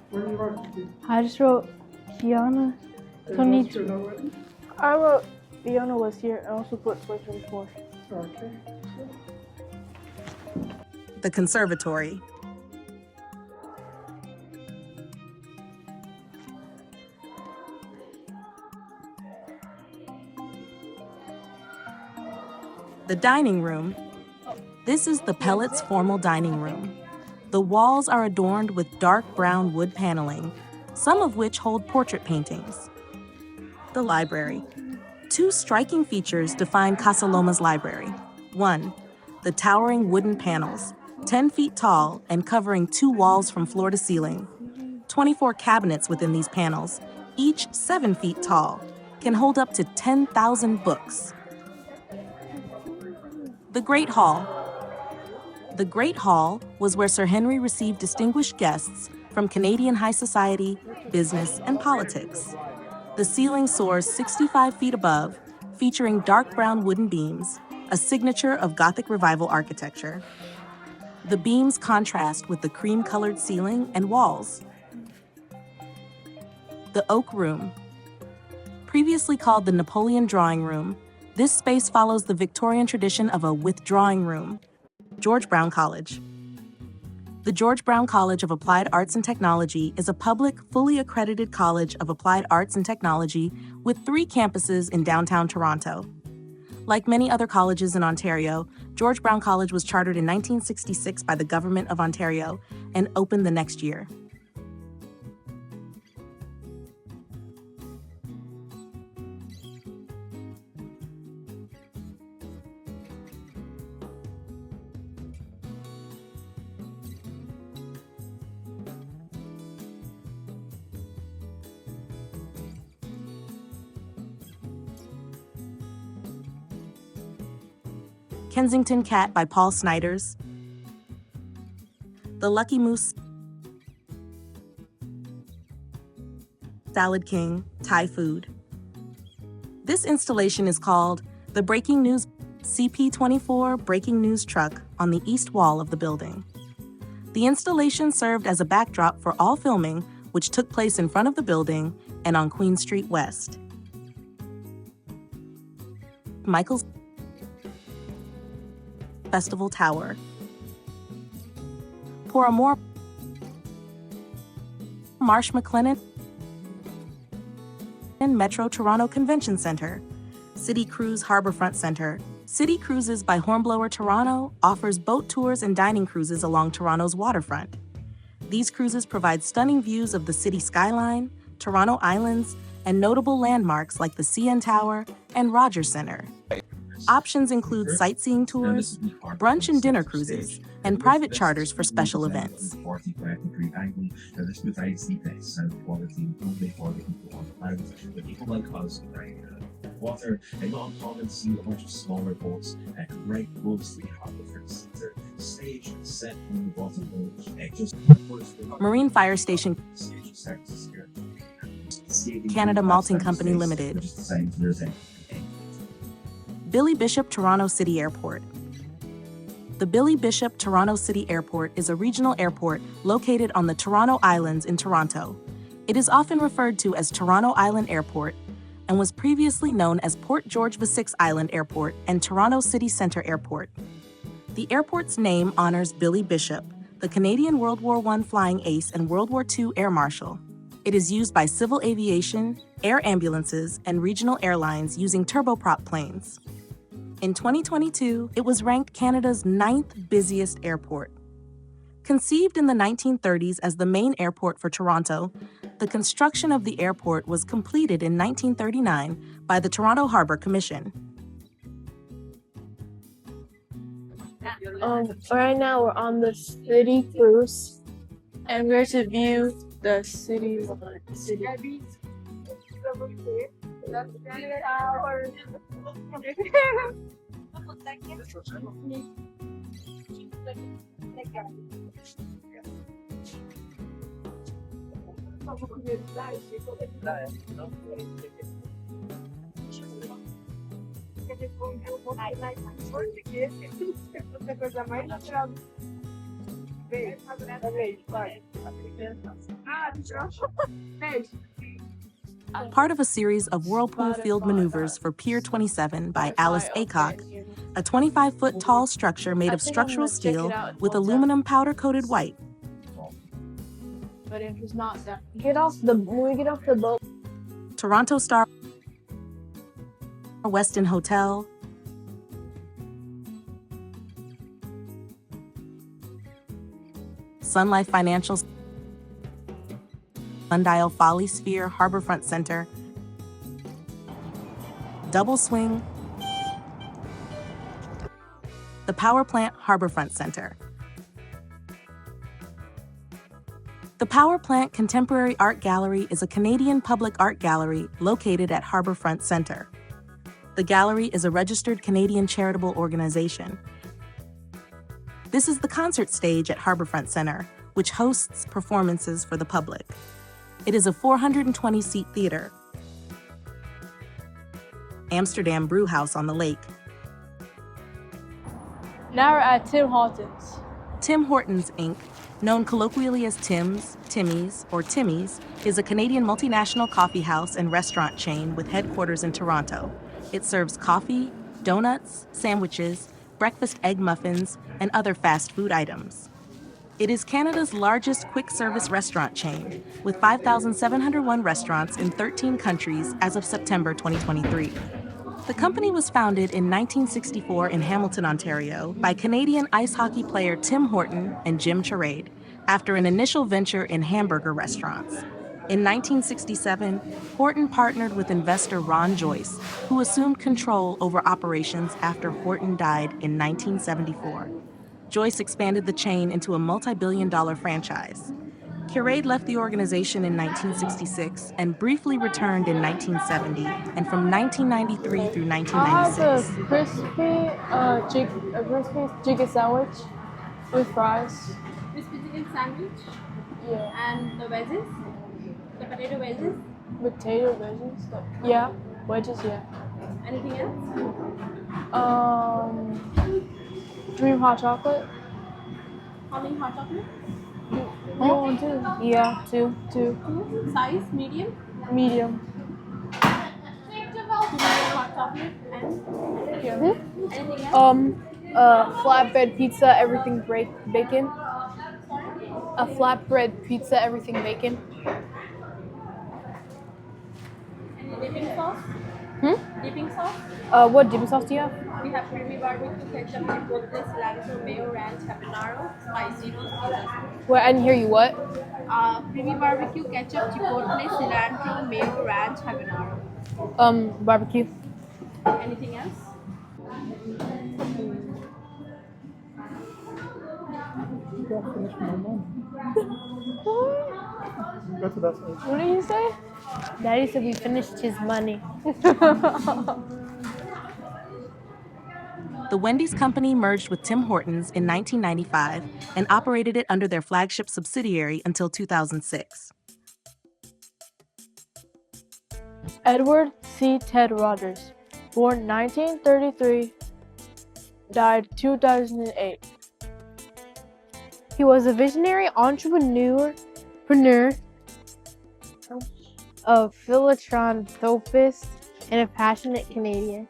Where are you writing? I just wrote Kiana. I wrote Fiona was here. I also put 2024. Okay. The conservatory. The dining room. This is the Pellet's formal dining room. The walls are adorned with dark brown wood paneling, some of which hold portrait paintings. The library. 2 striking features define Casa Loma's library. 1, the towering wooden panels, 10 feet tall and covering 2 walls from floor to ceiling. 24 cabinets within these panels, each 7 feet tall, can hold up to 10,000 books. The Great Hall. The Great Hall was where Sir Henry received distinguished guests from Canadian high society, business, and politics. The ceiling soars 65 feet above, featuring dark brown wooden beams, a signature of Gothic Revival architecture. The beams contrast with the cream-colored ceiling and walls. The Oak Room. Previously called the Napoleon Drawing Room, this space follows the Victorian tradition of a withdrawing room. George Brown College. The George Brown College of Applied Arts and Technology is a public, fully accredited college of applied arts and technology with 3 campuses in downtown Toronto. Like many other colleges in Ontario, George Brown College was chartered in 1966 by the Government of Ontario and opened the next year. Kensington Cat by Paul Snyders. The Lucky Moose Salad King, Thai food. This installation is called the Breaking News CP24 Breaking News Truck on the east wall of the building. The installation served as a backdrop for all filming, which took place in front of the building and on Queen Street West. Michael's Festival Tower. Poramore Marsh McLennan and Metro Toronto Convention Centre. City Cruise Harbourfront Centre. City Cruises by Hornblower Toronto offers boat tours and dining cruises along Toronto's waterfront. These cruises provide stunning views of the city skyline, Toronto Islands, and notable landmarks like the CN Tower and Rogers Centre. Options include sightseeing tours, brunch and dinner cruises, and private charters for special events. Water, and uncommon see a bunch of smaller boats and right close to the Harbourfront Centre. Stage set on the bottom boat and just Marine Fire Station Canada Malting Company Limited. Billy Bishop Toronto City Airport. The Billy Bishop Toronto City Airport is a regional airport located on the Toronto Islands in Toronto. It is often referred to as Toronto Island Airport and was previously known as Port George VI Island Airport and Toronto City Centre Airport. The airport's name honors Billy Bishop, the Canadian World War I flying ace and World War II air marshal. It is used by civil aviation, air ambulances, and regional airlines using turboprop planes. In 2022, it was ranked Canada's 9th busiest airport. Conceived in the 1930s as the main airport for Toronto, the construction of the airport was completed in 1939 by the Toronto Harbour Commission. Right now we're on the city cruise, and we're to view the city. Part of a series of whirlpool field maneuvers for Pier 27 by Alice Aycock, a 25-foot tall structure made of structural steel with aluminum powder-coated white. But if it's not that, when we get off the boat. Toronto Star Westin Hotel, Sun Life Financial, Sundial Folly Sphere Harbourfront Centre, Double Swing, the Power Plant Harbourfront Centre. The Power Plant Contemporary Art Gallery is a Canadian public art gallery located at Harbourfront Centre. The gallery is a registered Canadian charitable organization. This is the concert stage at Harbourfront Centre, which hosts performances for the public. It is a 420-seat theater. Amsterdam brew house on the lake. Now we're at Tim Hortons. Tim Hortons, Inc., known colloquially as Tim's, Timmy's, or Timmy's, is a Canadian multinational coffee house and restaurant chain with headquarters in Toronto. It serves coffee, donuts, sandwiches, breakfast egg muffins, and other fast food items. It is Canada's largest quick-service restaurant chain, with 5,701 restaurants in 13 countries as of September 2023. The company was founded in 1964 in Hamilton, Ontario, by Canadian ice hockey player Tim Horton and Jim Charade, after an initial venture in hamburger restaurants. In 1967, Horton partnered with investor Ron Joyce, who assumed control over operations after Horton died in 1974. Joyce expanded the chain into a multi-billion-dollar franchise. Charade left the organization in 1966 and briefly returned in 1970, and from 1993 through 1996. I'll have a crispy chicken sandwich with fries. Crispy chicken sandwich. Yeah. And the wedges? The potato wedges? Potato wedges? Yeah. Wedges, yeah. Anything else? Dream hot chocolate. How many hot chocolate? You want two? Yeah, two. Size? Medium? Medium. Hot chocolate and anything else? Flatbread pizza, everything bacon. A flatbread pizza, everything bacon. Any dipping sauce? Dipping sauce? What dipping sauce do you have? We have creamy barbecue, ketchup, chipotle, cilantro, mayo, ranch, habanero, spicy roast. What? I didn't hear you. What? Creamy barbecue, ketchup, chipotle, cilantro, mayo, ranch, habanero. Barbecue. Anything else? What did you say? Daddy said we finished his money. The Wendy's company merged with Tim Hortons in 1995 and operated it under their flagship subsidiary until 2006. Edward C. Ted Rogers, born 1933, died 2008. He was a visionary entrepreneur, a philanthropist, and a passionate Canadian.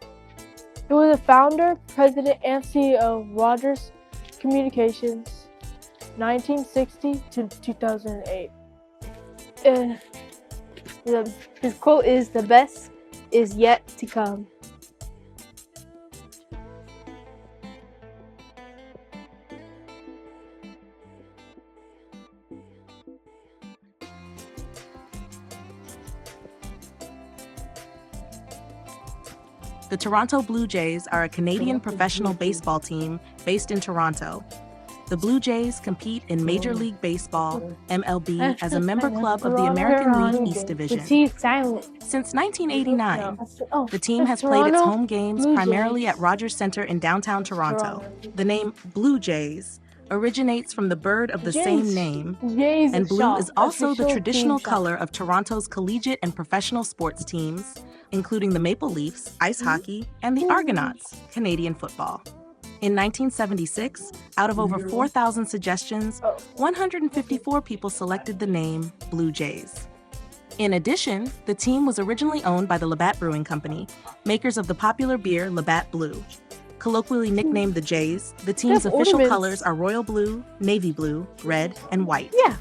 He was the founder, president, and CEO of Rogers Communications, 1960 to 2008. His quote is, "The best is yet to come." The Toronto Blue Jays are a Canadian professional baseball team based in Toronto. The Blue Jays compete in Major League Baseball, MLB, as a member club of the American League East Division. Since 1989, the team has played its home games primarily at Rogers Centre in downtown Toronto. The name Blue Jays originates from the bird of the same name, and blue is also the traditional color of Toronto's collegiate and professional sports teams, including the Maple Leafs, ice hockey, and the Argonauts, Canadian football. In 1976, out of over 4,000 suggestions, 154 people selected the name Blue Jays. In addition, the team was originally owned by the Labatt Brewing Company, makers of the popular beer Labatt Blue. Colloquially nicknamed the Jays, the team's official colors are royal blue, navy blue, red, and white. Yeah.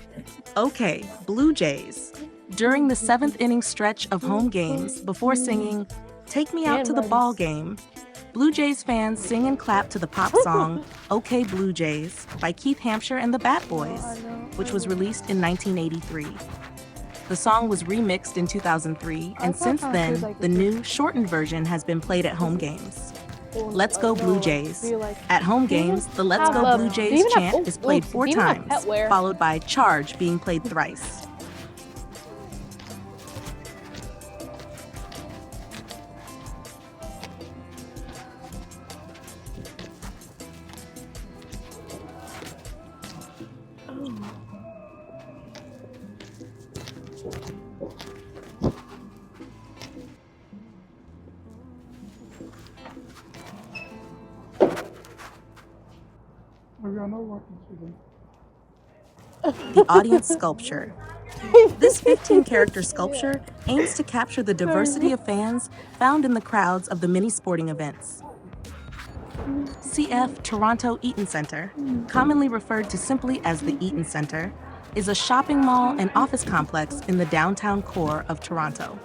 Okay, Blue Jays. During the 7th inning stretch of home games, before singing "Take Me Out to the Ball Game," Blue Jays fans sing and clap to the pop song "Okay Blue Jays" by Keith Hampshire and the Bat Boys, which was released in 1983. The song was remixed in 2003, and since then, the new, shortened version has been played at home games. Let's Go Blue Jays. At home games, the Let's Go Blue Jays chant is played 4 times, followed by Charge being played thrice. Toronto working student. The audience sculpture. This 15-character sculpture aims to capture the diversity of fans found in the crowds of the many sporting events. CF Toronto Eaton Centre, commonly referred to simply as the Eaton Centre, is a shopping mall and office complex in the downtown core of Toronto.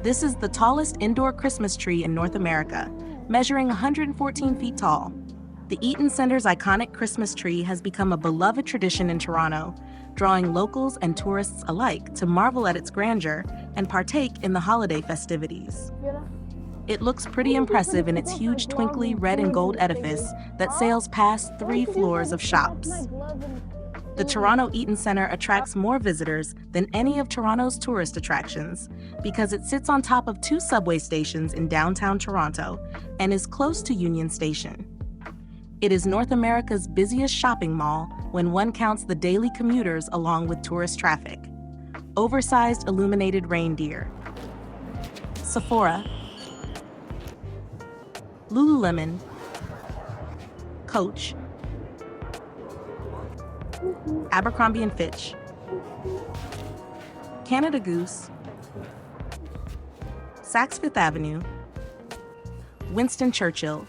This is the tallest indoor Christmas tree in North America, measuring 114 feet tall. The Eaton Centre's iconic Christmas tree has become a beloved tradition in Toronto, drawing locals and tourists alike to marvel at its grandeur and partake in the holiday festivities. It looks pretty impressive in its huge twinkly red and gold edifice that sails past 3 floors of shops. The Toronto Eaton Centre attracts more visitors than any of Toronto's tourist attractions because it sits on top of 2 subway stations in downtown Toronto and is close to Union Station. It is North America's busiest shopping mall when one counts the daily commuters along with tourist traffic. Oversized illuminated reindeer. Sephora. Lululemon. Coach. Abercrombie & Fitch. Canada Goose. Saks Fifth Avenue. Winston Churchill.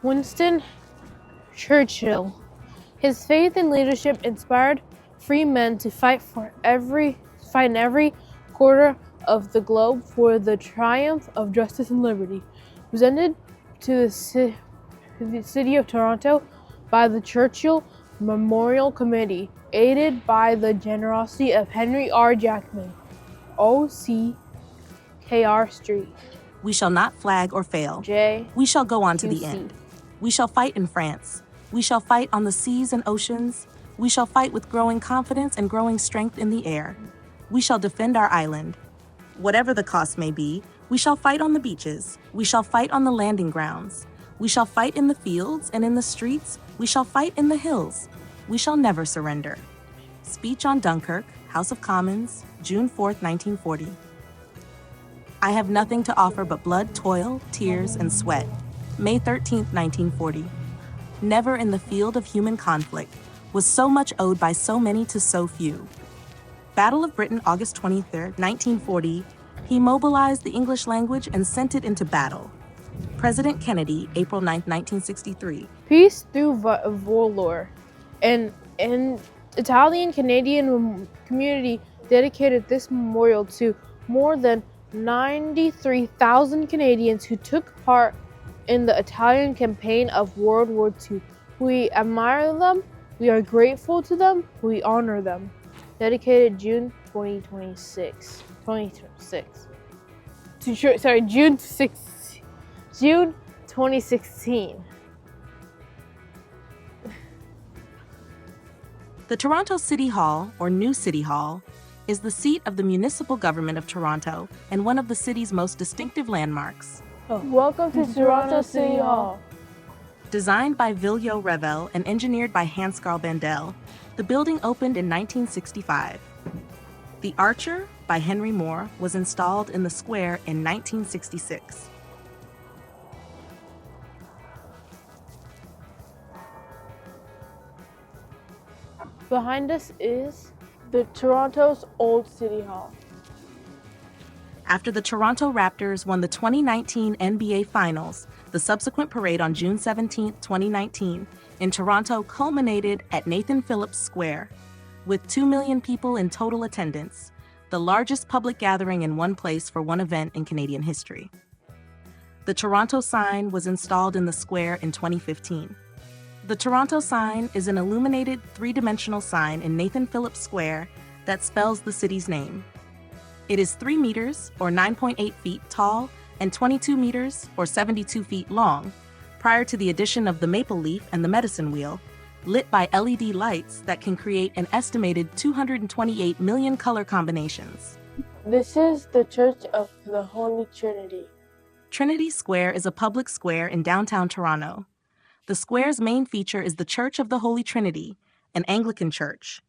Winston Churchill. His faith and leadership inspired free men to fight in every quarter of the globe for the triumph of justice and liberty. Presented to the City of Toronto by the Churchill Memorial Committee, aided by the generosity of Henry R. Jackman, OCKR Street. We shall not flag or fail. J. We shall go on to the QC. end. We shall fight in France. We shall fight on the seas and oceans. We shall fight with growing confidence and growing strength in the air. We shall defend our island. Whatever the cost may be, we shall fight on the beaches. We shall fight on the landing grounds. We shall fight in the fields and in the streets. We shall fight in the hills. We shall never surrender. Speech on Dunkirk, House of Commons, June 4th, 1940. I have nothing to offer but blood, toil, tears, and sweat. May 13th, 1940. Never in the field of human conflict was so much owed by so many to so few. Battle of Britain, August 23rd, 1940. He mobilized the English language and sent it into battle. President Kennedy, April 9, 1963. Peace through Valor. An Italian-Canadian community dedicated this memorial to more than 93,000 Canadians who took part in the Italian campaign of World War II. We admire them, we are grateful to them, we honor them. Dedicated June 2026. June 2016. The Toronto City Hall, or New City Hall, is the seat of the municipal government of Toronto and one of the city's most distinctive landmarks. Welcome to Toronto City Hall. Designed by Viljo Revel and engineered by Hans-Carl Bandel, the building opened in 1965. The Archer, by Henry Moore, was installed in the square in 1966. Behind us is the Toronto's Old City Hall. After the Toronto Raptors won the 2019 NBA Finals, the subsequent parade on June 17, 2019, in Toronto culminated at Nathan Phillips Square, with 2 million people in total attendance, the largest public gathering in one place for one event in Canadian history. The Toronto sign was installed in the square in 2015. The Toronto sign is an illuminated 3-dimensional sign in Nathan Phillips Square that spells the city's name. It is 3 meters, or 9.8 feet, tall and 22 meters, or 72 feet, long, prior to the addition of the maple leaf and the medicine wheel, lit by LED lights that can create an estimated 228 million color combinations. This is the Church of the Holy Trinity. Trinity Square is a public square in downtown Toronto. The square's main feature is the Church of the Holy Trinity, an Anglican church.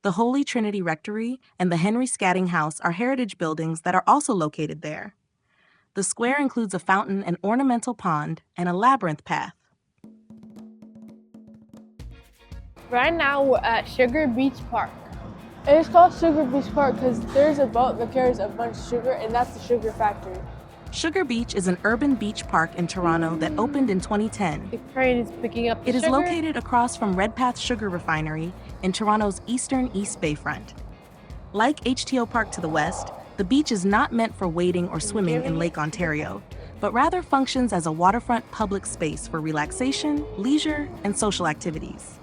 The Holy Trinity Rectory and the Henry Scatting House are heritage buildings that are also located there. The square includes a fountain, an ornamental pond, and a labyrinth path. Right now we're at Sugar Beach Park. And it's called Sugar Beach Park because there's a boat that carries a bunch of sugar, and that's the sugar factory. Sugar Beach is an urban beach park in Toronto that opened in 2010. The crane is picking up the It is sugar. located across from Redpath Sugar Refinery in Toronto's eastern East Bayfront. Like HTO Park to the west, the beach is not meant for wading or swimming in Lake Ontario, but rather functions as a waterfront public space for relaxation, leisure, and social activities.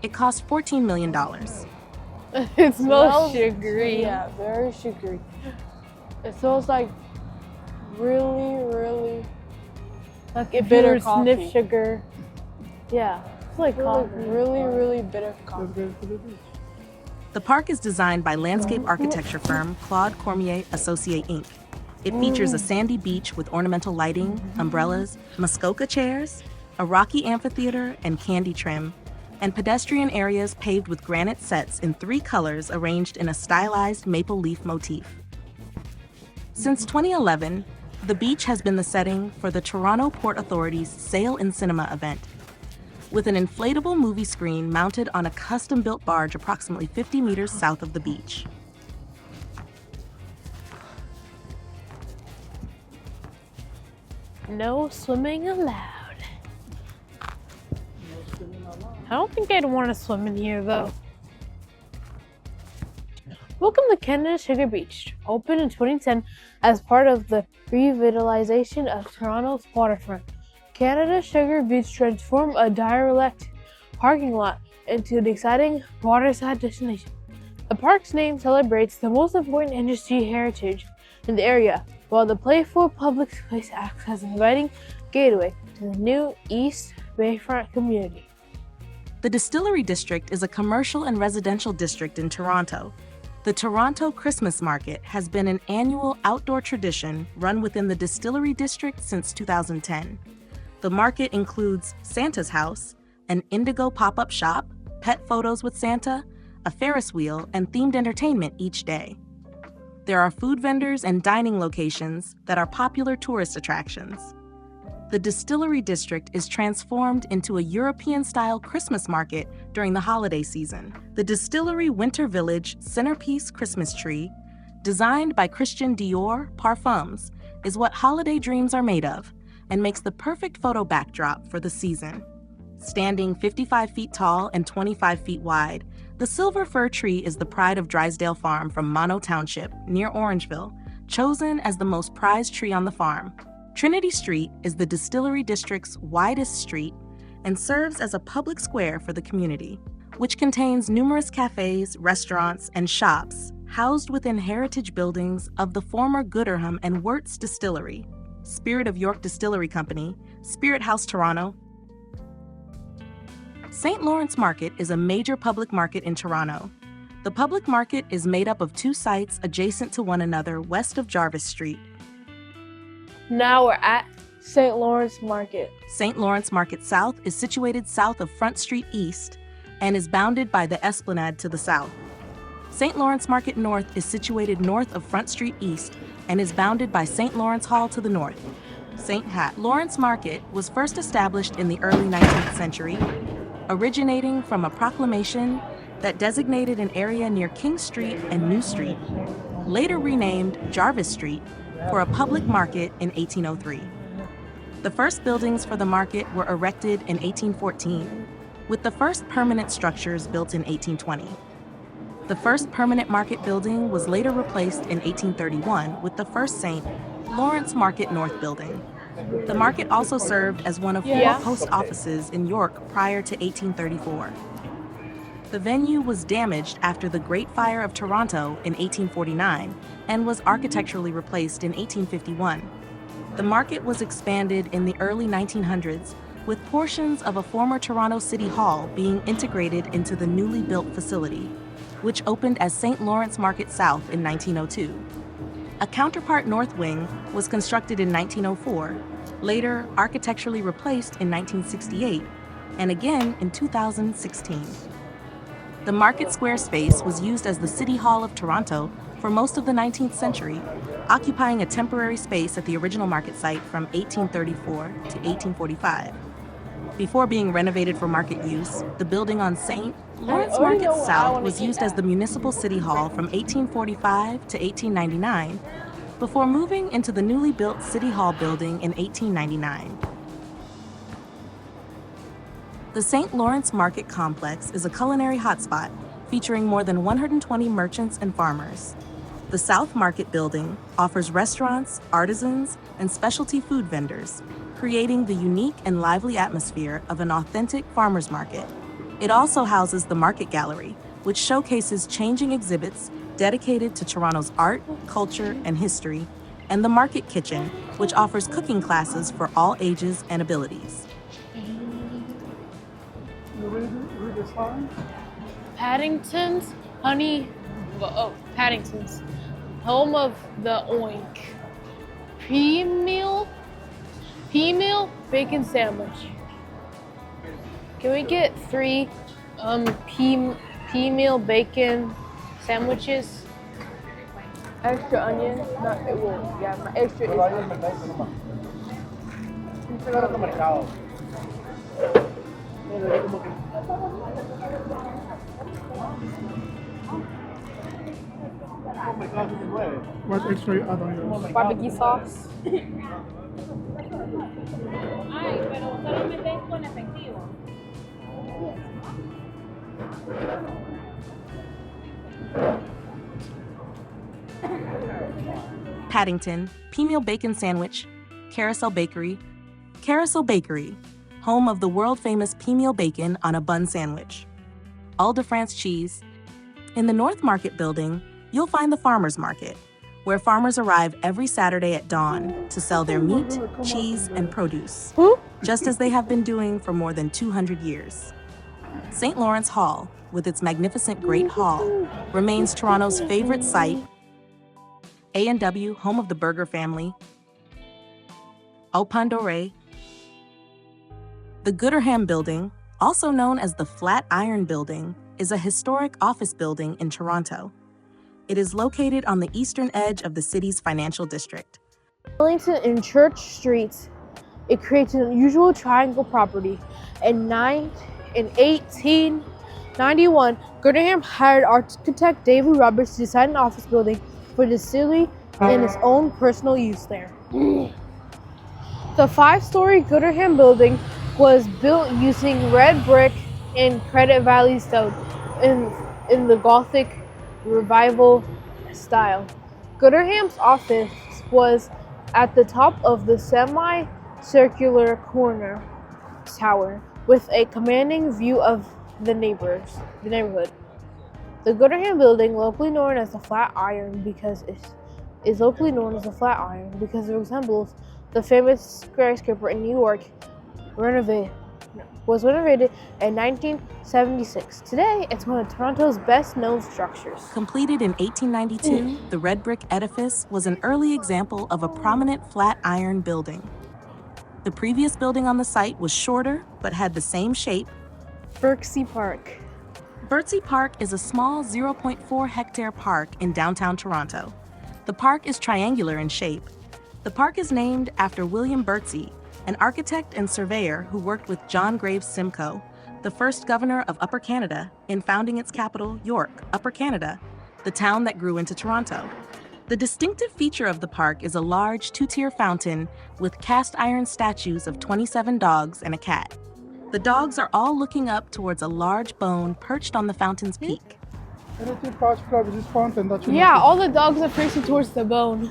It costs $14 million. It smells sugary. Yeah, very sugary. It smells like really Like if bitter you coffee. sniff sugar. Yeah, it's like coffee. really bitter coffee. The park is designed by landscape architecture firm Claude Cormier Associés Inc. It features a sandy beach with ornamental lighting, umbrellas, Muskoka chairs, a rocky amphitheater and candy trim, and pedestrian areas paved with granite sets in 3 colors arranged in a stylized maple leaf motif. Since 2011, the beach has been the setting for the Toronto Port Authority's Sail in Cinema event, with an inflatable movie screen mounted on a custom-built barge approximately 50 meters south of the beach. No swimming allowed. I don't think I'd want to swim in here though. Welcome to Canada Sugar Beach, opened in 2010 as part of the revitalization of Toronto's waterfront. Canada Sugar Beach transformed a derelict parking lot into an exciting waterside destination. The park's name celebrates the most important industry heritage in the area, while the playful public space acts as an inviting gateway to the new East Bayfront community. The Distillery District is a commercial and residential district in Toronto. The Toronto Christmas Market has been an annual outdoor tradition run within the Distillery District since 2010. The market includes Santa's House, an indigo pop-up shop, pet photos with Santa, a Ferris wheel, and themed entertainment each day. There are food vendors and dining locations that are popular tourist attractions. The Distillery District is transformed into a European-style Christmas market during the holiday season. The Distillery Winter Village centerpiece Christmas tree, designed by Christian Dior Parfums, is what holiday dreams are made of and makes the perfect photo backdrop for the season. Standing 55 feet tall and 25 feet wide, the silver fir tree is the pride of Drysdale Farm from Mono Township, near Orangeville, chosen as the most prized tree on the farm. Trinity Street is the Distillery District's widest street and serves as a public square for the community, which contains numerous cafes, restaurants, and shops housed within heritage buildings of the former Gooderham and Wirtz Distillery, Spirit of York Distillery Company, Spirit House Toronto. St. Lawrence Market is a major public market in Toronto. The public market is made up of 2 sites adjacent to one another west of Jarvis Street. Now we're at St. Lawrence Market. St. Lawrence Market South is situated south of Front Street East and is bounded by the Esplanade to the south. St. Lawrence Market North is situated north of Front Street East and is bounded by St. Lawrence Hall to the north. St. Lawrence Market was first established in the early 19th century, originating from a proclamation that designated an area near King Street and New Street, later renamed Jarvis Street, for a public market in 1803. The first buildings for the market were erected in 1814, with the first permanent structures built in 1820. The first permanent market building was later replaced in 1831 with the first St. Lawrence Market North building. The market also served as one of 4 post offices in York prior to 1834. The venue was damaged after the Great Fire of Toronto in 1849 and was architecturally replaced in 1851. The market was expanded in the early 1900s, with portions of a former Toronto City Hall being integrated into the newly built facility, which opened as St. Lawrence Market South in 1902. A counterpart north wing was constructed in 1904, later architecturally replaced in 1968, and again in 2016. The Market Square space was used as the City Hall of Toronto for most of the 19th century, occupying a temporary space at the original market site from 1834 to 1845. Before being renovated for market use, the building on St. Lawrence Market South was used as the municipal city hall from 1845 to 1899, before moving into the newly built City Hall building in 1899. The St. Lawrence Market Complex is a culinary hotspot featuring more than 120 merchants and farmers. The South Market building offers restaurants, artisans, and specialty food vendors, creating the unique and lively atmosphere of an authentic farmers market. It also houses the Market Gallery, which showcases changing exhibits dedicated to Toronto's art, culture, and history, and the Market Kitchen, which offers cooking classes for all ages and abilities. Paddington's Paddington's, home of the Oink. P-meal bacon sandwich. Can we get 3 P-meal bacon sandwiches? Extra onion? My extra is onion. What extra you add on yours? Barbecue sauce. Paddington, P-meal bacon sandwich, Carousel Bakery, home of the world-famous P-meal bacon on a bun sandwich. All de France cheese. In the North Market building, you'll find the Farmers Market, where farmers arrive every Saturday at dawn to sell their meat, cheese, and produce, just as they have been doing for more than 200 years. St. Lawrence Hall, with its magnificent Great Hall, remains Toronto's favorite site. A&W, home of the Burger family. Au Pain Doré. The Gooderham Building, also known as the Flatiron Building, is a historic office building in Toronto. It is located on the eastern edge of the city's financial district. Wellington and Church Streets, it creates an unusual triangle property. In 1891, Gooderham hired architect David Roberts to design an office building for the city in his own personal use there. The 5-story Gooderham building was built using red brick and Credit Valley stone in the Gothic Revival style. Gooderham's office was at the top of the semi-circular corner tower with a commanding view of the neighborhood. The Gooderham building, locally known as the Flatiron because it resembles the famous skyscraper in New York, was renovated in 1976. Today, it's one of Toronto's best-known structures. Completed in 1892, the red brick edifice was an early example of a prominent Flatiron building. The previous building on the site was shorter, but had the same shape. Berczy Park. Berczy Park is a small 0.4-hectare park in downtown Toronto. The park is triangular in shape. The park is named after William Berczy, an architect and surveyor who worked with John Graves Simcoe, the first governor of Upper Canada, in founding its capital, York, Upper Canada, the town that grew into Toronto. The distinctive feature of the park is a large 2-tier fountain with cast iron statues of 27 dogs and a cat. The dogs are all looking up towards a large bone perched on the fountain's peak. Yeah, all the dogs are facing towards the bone.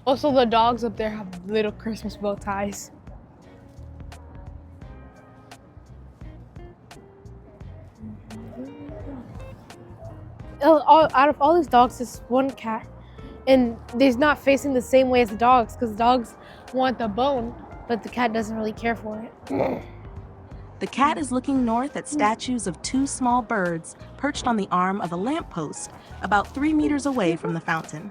Also, the dogs up there have little Christmas bow ties. Out of all these dogs, there's one cat, and they's not facing the same way as the dogs because the dogs want the bone, but the cat doesn't really care for it. The cat is looking north at statues of 2 small birds perched on the arm of a lamppost about 3 meters away from the fountain.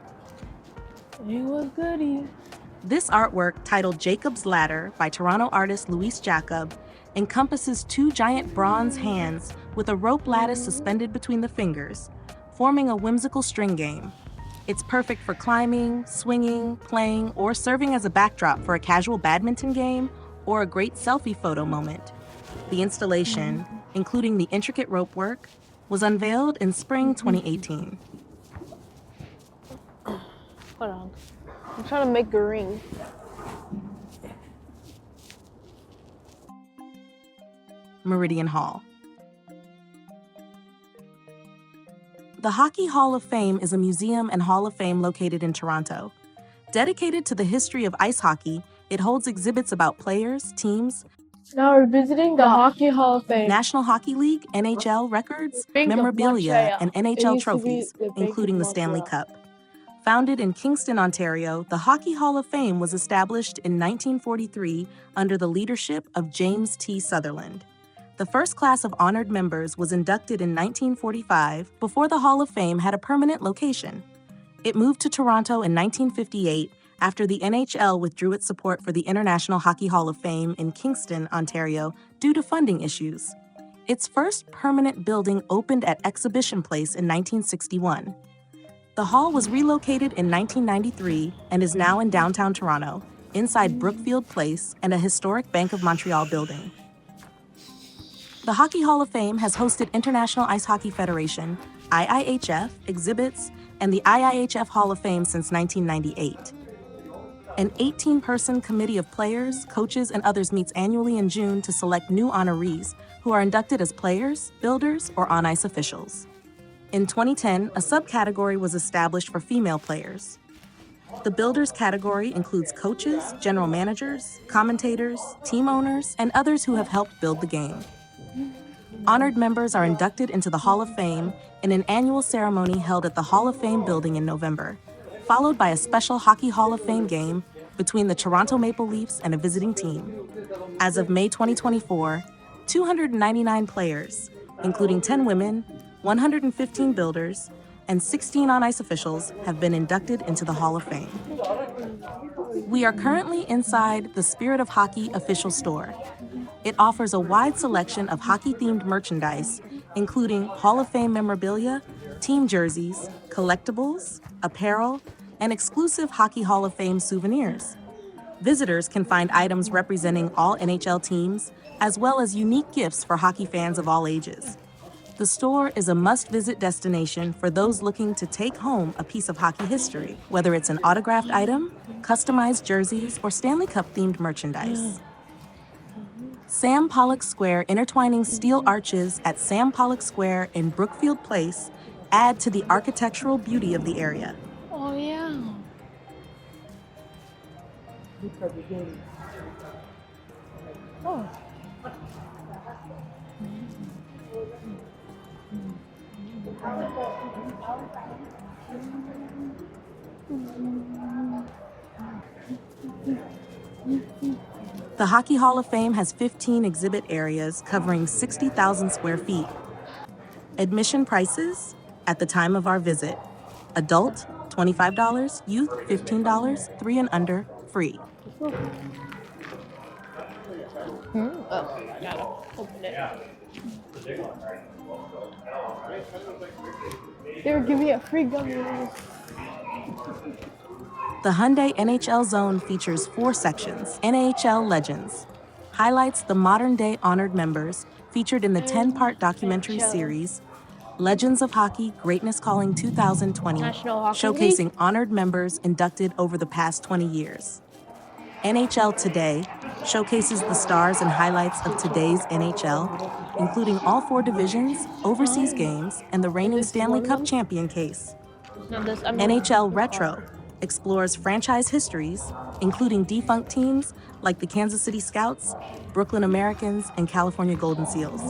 It was goody. This artwork, titled Jacob's Ladder by Toronto artist Louise Jacob, encompasses 2 giant bronze hands with a rope lattice suspended between the fingers, forming a whimsical string game. It's perfect for climbing, swinging, playing, or serving as a backdrop for a casual badminton game or a great selfie photo moment. The installation, including the intricate rope work, was unveiled in spring 2018. Hold on. I'm trying to make a ring. Meridian Hall. The Hockey Hall of Fame is a museum and hall of fame located in Toronto. Dedicated to the history of ice hockey, it holds exhibits about players, teams, Now we're visiting the Hockey Hall of Fame. National Hockey League, NHL records, Bank of memorabilia, Montreal. and It NHL used to be trophies, the Bank including of the Stanley Montreal. Cup. Founded in Kingston, Ontario, the Hockey Hall of Fame was established in 1943 under the leadership of James T. Sutherland. The first class of honored members was inducted in 1945 before the Hall of Fame had a permanent location. It moved to Toronto in 1958 after the NHL withdrew its support for the International Hockey Hall of Fame in Kingston, Ontario, due to funding issues. Its first permanent building opened at Exhibition Place in 1961. The hall was relocated in 1993 and is now in downtown Toronto, inside Brookfield Place and a historic Bank of Montreal building. The Hockey Hall of Fame has hosted International Ice Hockey Federation, IIHF, exhibits, and the IIHF Hall of Fame since 1998. An 18-person committee of players, coaches, and others meets annually in June to select new honorees who are inducted as players, builders, or on-ice officials. In 2010, a subcategory was established for female players. The builders category includes coaches, general managers, commentators, team owners, and others who have helped build the game. Honored members are inducted into the Hall of Fame in an annual ceremony held at the Hall of Fame building in November, followed by a special Hockey Hall of Fame game between the Toronto Maple Leafs and a visiting team. As of May 2024, 299 players, including 10 women, 115 builders, and 16 on-ice officials have been inducted into the Hall of Fame. We are currently inside the Spirit of Hockey official store. It offers a wide selection of hockey-themed merchandise, including Hall of Fame memorabilia, team jerseys, collectibles, apparel, and exclusive Hockey Hall of Fame souvenirs. Visitors can find items representing all NHL teams, as well as unique gifts for hockey fans of all ages. The store is a must-visit destination for those looking to take home a piece of hockey history, whether it's an autographed item, customized jerseys, or Stanley Cup-themed merchandise. Sam Pollock Square intertwining steel arches at Sam Pollock Square in Brookfield Place add to the architectural beauty of the area. Oh, yeah. Oh. The Hockey Hall of Fame has 15 exhibit areas covering 60,000 square feet. Admission prices at the time of our visit: adult, $25, youth, $15, 3 and under, free. Oh, I gotta open it. They were giving me a free gummy. The Hyundai NHL Zone features 4 sections. NHL Legends highlights the modern-day honored members featured in the 10-part documentary series Legends of Hockey Greatness Calling 2020, National Hockey showcasing League? honored members inducted over the past 20 years. NHL Today showcases the stars and highlights of today's NHL, including all 4 divisions, overseas games, and the reigning Stanley Cup champion case. NHL Retro explores franchise histories, including defunct teams like the Kansas City Scouts, Brooklyn Americans, and California Golden Seals.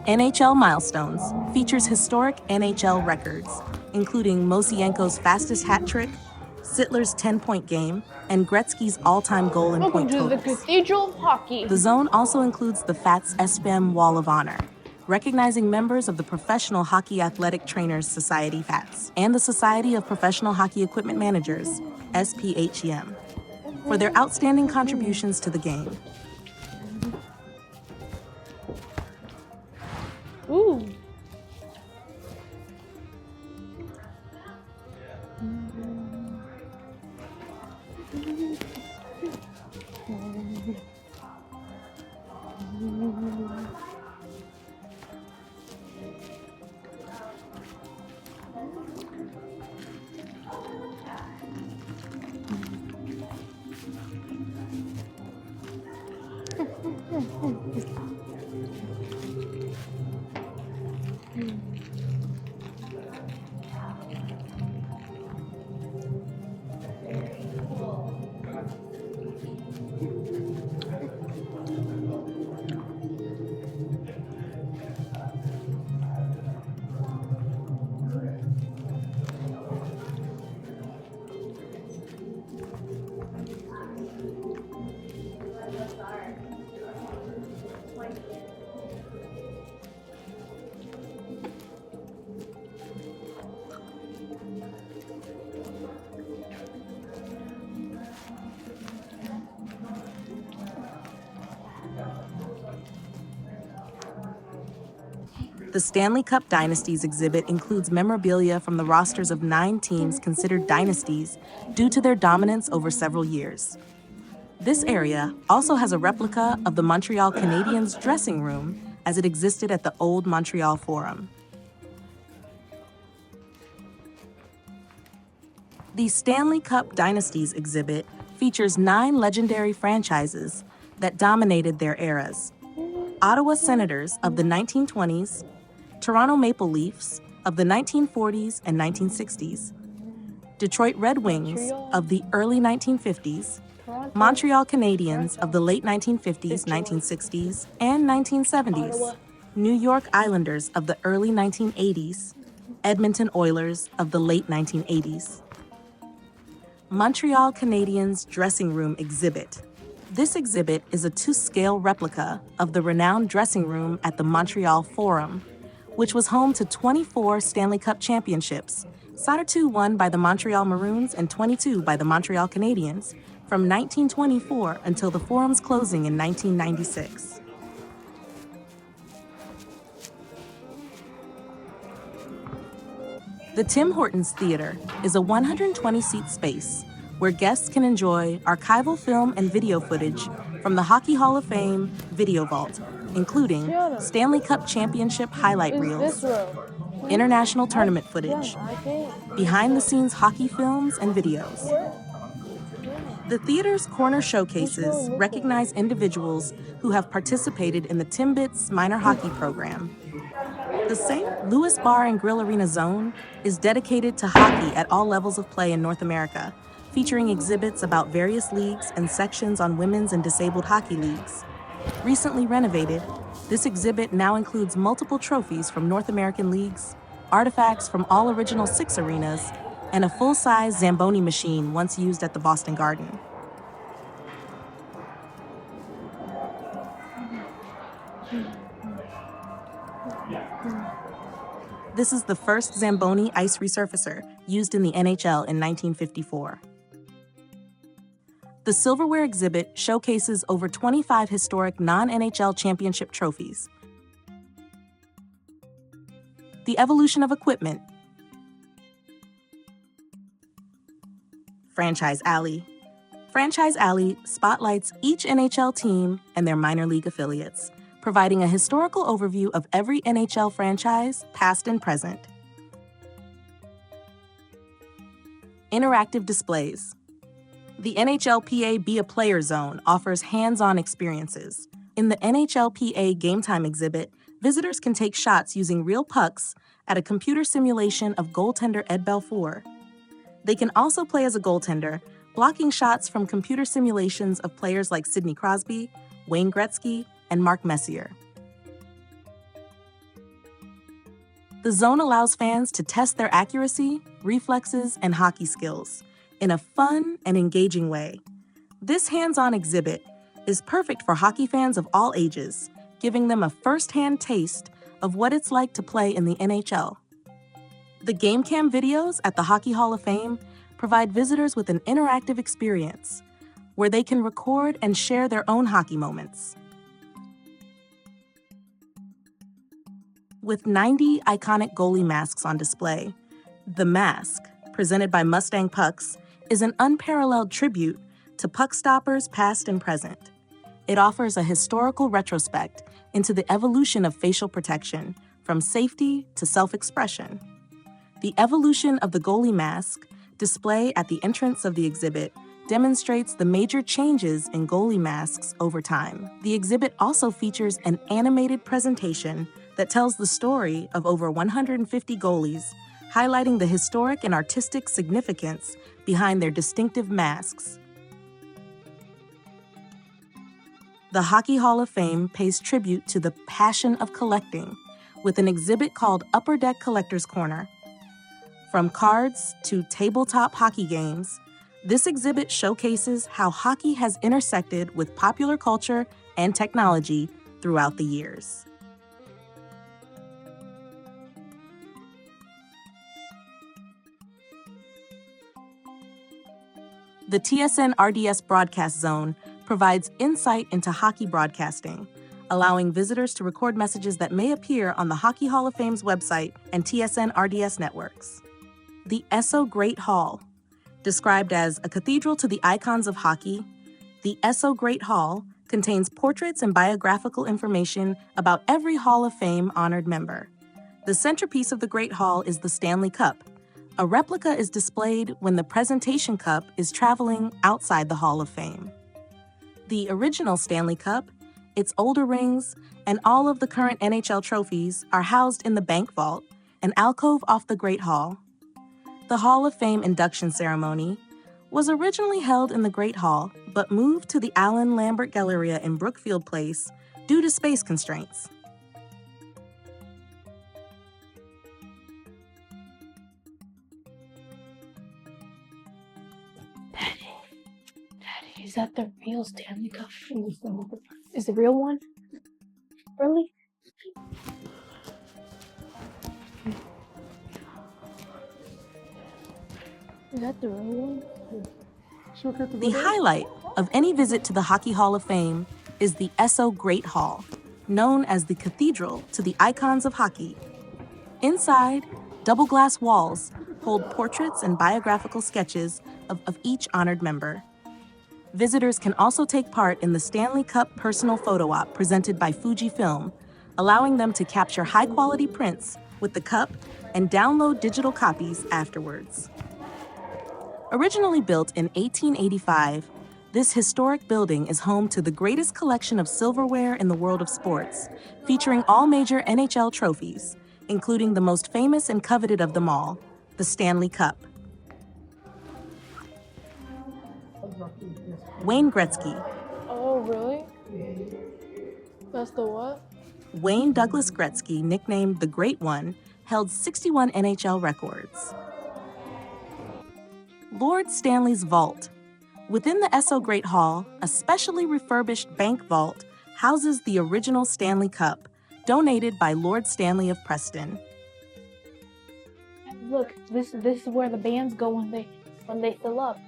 NHL Milestones features historic NHL records, including Mosienko's fastest hat trick, Sittler's 10-point game, and Gretzky's all-time goal and Welcome point to the totals. Cathedral of Hockey. The zone also includes the FATS SPEM Wall of Honor, recognizing members of the Professional Hockey Athletic Trainers Society FATS and the Society of Professional Hockey Equipment Managers, SPHEM, for their outstanding contributions to the game. Ooh. The Stanley Cup Dynasties exhibit includes memorabilia from the rosters of 9 teams considered dynasties due to their dominance over several years. This area also has a replica of the Montreal Canadiens dressing room as it existed at the old Montreal Forum. The Stanley Cup Dynasties exhibit features 9 legendary franchises that dominated their eras. Ottawa Senators of the 1920s, Toronto Maple Leafs of the 1940s and 1960s, Detroit Red Wings of the early 1950s, Montreal Canadiens of the late 1950s, 1960s, and 1970s, New York Islanders of the early 1980s, Edmonton Oilers of the late 1980s. Montreal Canadiens Dressing Room Exhibit. This exhibit is a to-scale replica of the renowned dressing room at the Montreal Forum, which was home to 24 Stanley Cup championships, 2 won by the Montreal Maroons and 22 by the Montreal Canadiens, from 1924 until the Forum's closing in 1996. The Tim Hortons Theater is a 120-seat space where guests can enjoy archival film and video footage from the Hockey Hall of Fame Video Vault, including Stanley Cup Championship highlight reels, international tournament footage, behind-the-scenes hockey films and videos. The theater's corner showcases recognize individuals who have participated in the Timbits minor hockey program. The St. Louis Bar and Grill Arena Zone is dedicated to hockey at all levels of play in North America, featuring exhibits about various leagues and sections on women's and disabled hockey leagues. Recently renovated, this exhibit now includes multiple trophies from North American leagues, artifacts from all original 6 arenas, and a full-size Zamboni machine once used at the Boston Garden. This is the first Zamboni ice resurfacer used in the NHL in 1954. The silverware exhibit showcases over 25 historic non-NHL championship trophies. The evolution of equipment. Franchise Alley. Franchise Alley spotlights each NHL team and their minor league affiliates, providing a historical overview of every NHL franchise, past and present. Interactive displays. The NHLPA Be a Player Zone offers hands-on experiences. In the NHLPA Game Time exhibit, visitors can take shots using real pucks at a computer simulation of goaltender Ed Belfour. They can also play as a goaltender, blocking shots from computer simulations of players like Sidney Crosby, Wayne Gretzky, and Mark Messier. The zone allows fans to test their accuracy, reflexes, and hockey skills in a fun and engaging way. This hands-on exhibit is perfect for hockey fans of all ages, giving them a first-hand taste of what it's like to play in the NHL. The game cam videos at the Hockey Hall of Fame provide visitors with an interactive experience where they can record and share their own hockey moments. With 90 iconic goalie masks on display, The Mask, presented by Mustang Pucks, is an unparalleled tribute to puck stoppers past and present. It offers a historical retrospect into the evolution of facial protection, from safety to self-expression. The evolution of the goalie mask, display at the entrance of the exhibit, demonstrates the major changes in goalie masks over time. The exhibit also features an animated presentation that tells the story of over 150 goalies, highlighting the historic and artistic significance behind their distinctive masks. The Hockey Hall of Fame pays tribute to the passion of collecting with an exhibit called Upper Deck Collector's Corner. From cards to tabletop hockey games, this exhibit showcases how hockey has intersected with popular culture and technology throughout the years. The TSN RDS broadcast zone provides insight into hockey broadcasting, allowing visitors to record messages that may appear on the Hockey Hall of Fame's website and TSN RDS networks. The Esso Great Hall. Described as a cathedral to the icons of hockey, the Esso Great Hall contains portraits and biographical information about every Hall of Fame honored member. The centerpiece of the Great Hall is the Stanley Cup. A replica is displayed when the presentation cup is traveling outside the Hall of Fame. The original Stanley Cup, its older rings, and all of the current NHL trophies are housed in the Bank Vault, an alcove off the Great Hall. The Hall of Fame induction ceremony was originally held in the Great Hall, but moved to the Allen Lambert Galleria in Brookfield Place due to space constraints. Daddy, is that the real Stanley Cup? Is the real one? Really? Is that the real one? The highlight of any visit to the Hockey Hall of Fame is the Esso Great Hall, known as the cathedral to the icons of hockey. Inside, double glass walls hold portraits and biographical sketches of each honored member. Visitors can also take part in the Stanley Cup personal photo op presented by Fujifilm, allowing them to capture high-quality prints with the cup and download digital copies afterwards. Originally built in 1885, this historic building is home to the greatest collection of silverware in the world of sports, featuring all major NHL trophies, including the most famous and coveted of them all, the Stanley Cup. Wayne Gretzky. Oh, really? That's the what? Wayne Douglas Gretzky, nicknamed the Great One, held 61 NHL records. Lord Stanley's Vault. Within the Esso Great Hall, a specially refurbished bank vault houses the original Stanley Cup, donated by Lord Stanley of Preston. Look, this is where the bands go when they fill up.